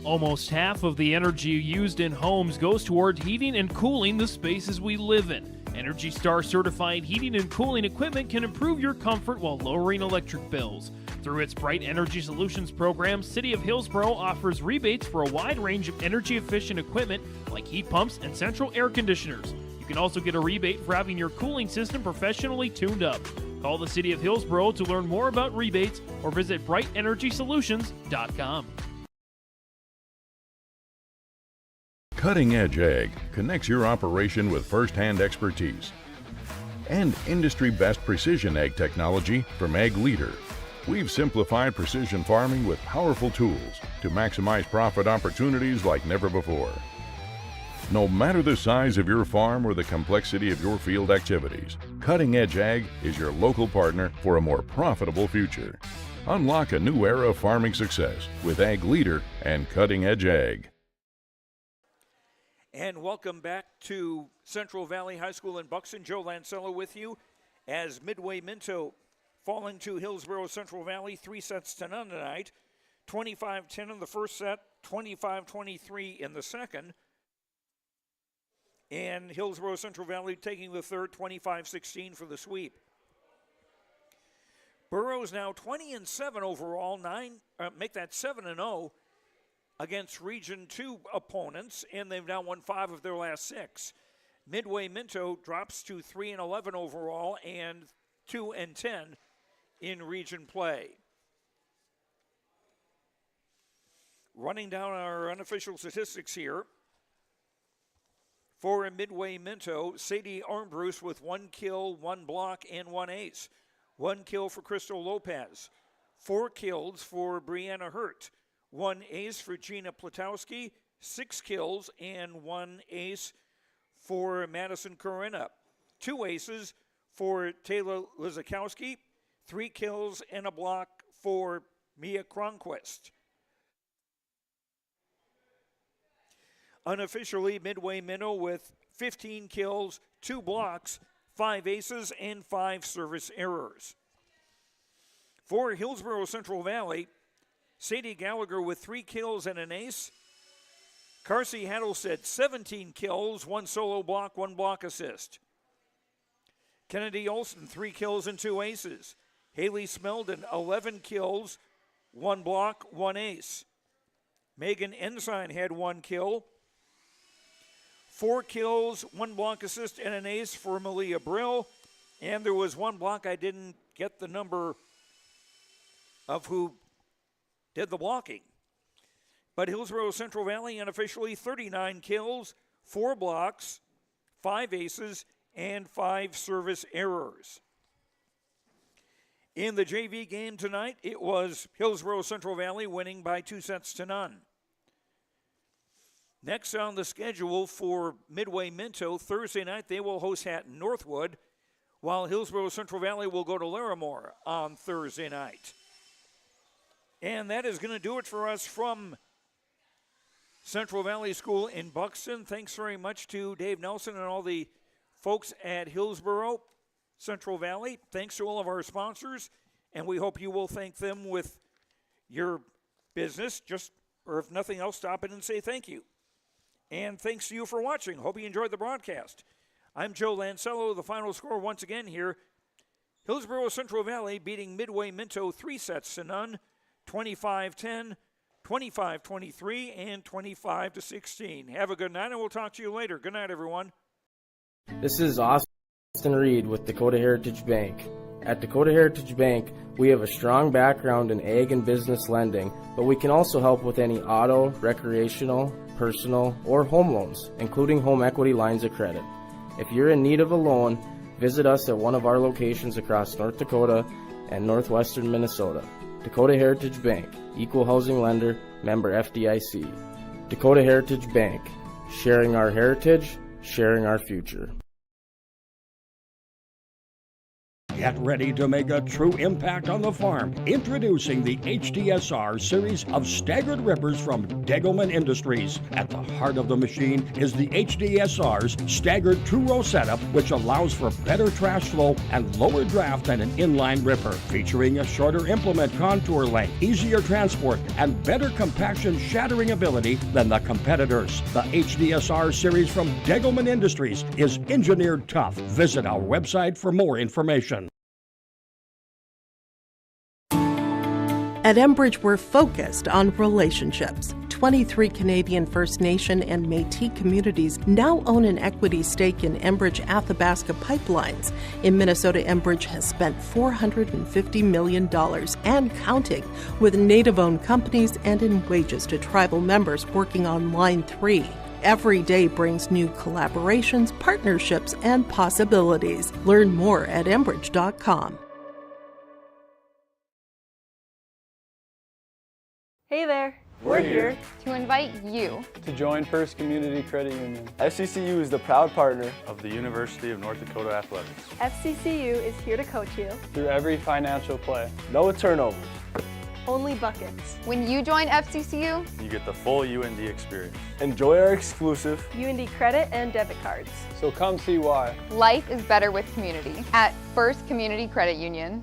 Almost half of the energy used in homes goes toward heating and cooling the spaces we live in. Energy Star certified heating and cooling equipment can improve your comfort while lowering electric bills. Through its Bright Energy Solutions program, City of Hillsboro offers rebates for a wide range of energy-efficient equipment like heat pumps and central air conditioners. You can also get a rebate for having your cooling system professionally tuned up. Call the City of Hillsboro to learn more about rebates or visit brightenergysolutions.com. Cutting Edge Ag connects your operation with first-hand expertise and industry-best precision ag technology from Ag Leader. We've simplified precision farming with powerful tools to maximize profit opportunities like never before. No matter the size of your farm or the complexity of your field activities, Cutting Edge Ag is your local partner for a more profitable future. Unlock a new era of farming success with Ag Leader and Cutting Edge Ag. And welcome back to Central Valley High School in Buxton. Joe Lancello with you as Midway-Minto falling to Hillsboro-Central Valley 3-0 tonight. 25-10 in the first set, 25-23 in the second. And Hillsboro-Central Valley taking the third, 25-16 for the sweep. Burroughs now 20-7 overall, make that 7-0 against Region 2 opponents, and they've now won 5 of their last 6. Midway-Minto drops to 3-11 overall and 2-10 in region play. Running down our unofficial statistics here. For Midway-Minto, Sadie Armbruce with 1 kill, 1 block, and 1 ace. 1 kill for Crystal Lopez. 4 kills for Brianna Hurt. 1 ace for Gina Platowski. 6 kills and 1 ace for Madison Corinna. 2 aces for Taylor Lizakowski. 3 kills and a block for Mia Cronquist. Unofficially, Midway-Minto with 15 kills, 2 blocks, 5 aces, and 5 service errors. For Hillsboro-Central Valley, Sadie Gallagher with 3 kills and an ace. Carsey Hattlestead, 17 kills, 1 solo block, 1 block assist. Kennedy Olson, 3 kills and 2 aces. Haley Smeldon, 11 kills, 1 block, 1 ace. Megan Ensign had 1 kill. 4 kills, 1 block assist, and an ace for Malia Brill. And there was 1 block. I didn't get the number of who did the blocking. But Hillsboro-Central Valley unofficially 39 kills, 4 blocks, 5 aces, and 5 service errors. In the JV game tonight, it was Hillsboro-Central Valley winning by 2-0. Next on the schedule for Midway-Minto, Thursday night they will host Hatton Northwood, while Hillsboro-Central Valley will go to Larimore on Thursday night. And that is going to do it for us from Central Valley School in Buxton. Thanks very much to Dave Nelson and all the folks at Hillsboro Central Valley. Thanks to all of our sponsors, and we hope you will thank them with your business. Or if nothing else, stop in and say thank you. And thanks to you for watching. Hope you enjoyed the broadcast. I'm Joe Lancello. The final score once again here. Hillsboro-Central Valley beating Midway-Minto 3-0, 25-10, 25-23, and 25-16. Have a good night, and we'll talk to you later. Good night, everyone. This is Austin Reed with Dakota Heritage Bank. At Dakota Heritage Bank, we have a strong background in ag and business lending, but we can also help with any auto, recreational, personal, or home loans, including home equity lines of credit. If you're in need of a loan, visit us at one of our locations across North Dakota and northwestern Minnesota. Dakota Heritage Bank, Equal Housing Lender, member FDIC. Dakota Heritage Bank, sharing our heritage, sharing our future. Get ready to make a true impact on the farm. Introducing the HDSR series of staggered rippers from Degelman Industries. At the heart of the machine is the HDSR's staggered two-row setup, which allows for better trash flow and lower draft than an inline ripper. Featuring a shorter implement contour length, easier transport, and better compaction shattering ability than the competitors. The HDSR series from Degelman Industries is engineered tough. Visit our website for more information. At Enbridge, we're focused on relationships. 23 Canadian First Nation and Métis communities now own an equity stake in Enbridge Athabasca Pipelines. In Minnesota, Enbridge has spent $450 million and counting with Native-owned companies and in wages to tribal members working on Line 3. Every day brings new collaborations, partnerships, and possibilities. Learn more at Enbridge.com. Hey there! We're here to invite you to join First Community Credit Union. FCCU is the proud partner of the University of North Dakota Athletics. FCCU is here to coach you through every financial play. No turnovers. Only buckets. When you join FCCU, you get the full UND experience. Enjoy our exclusive UND credit and debit cards. So come see why. Life is better with community at First Community Credit Union.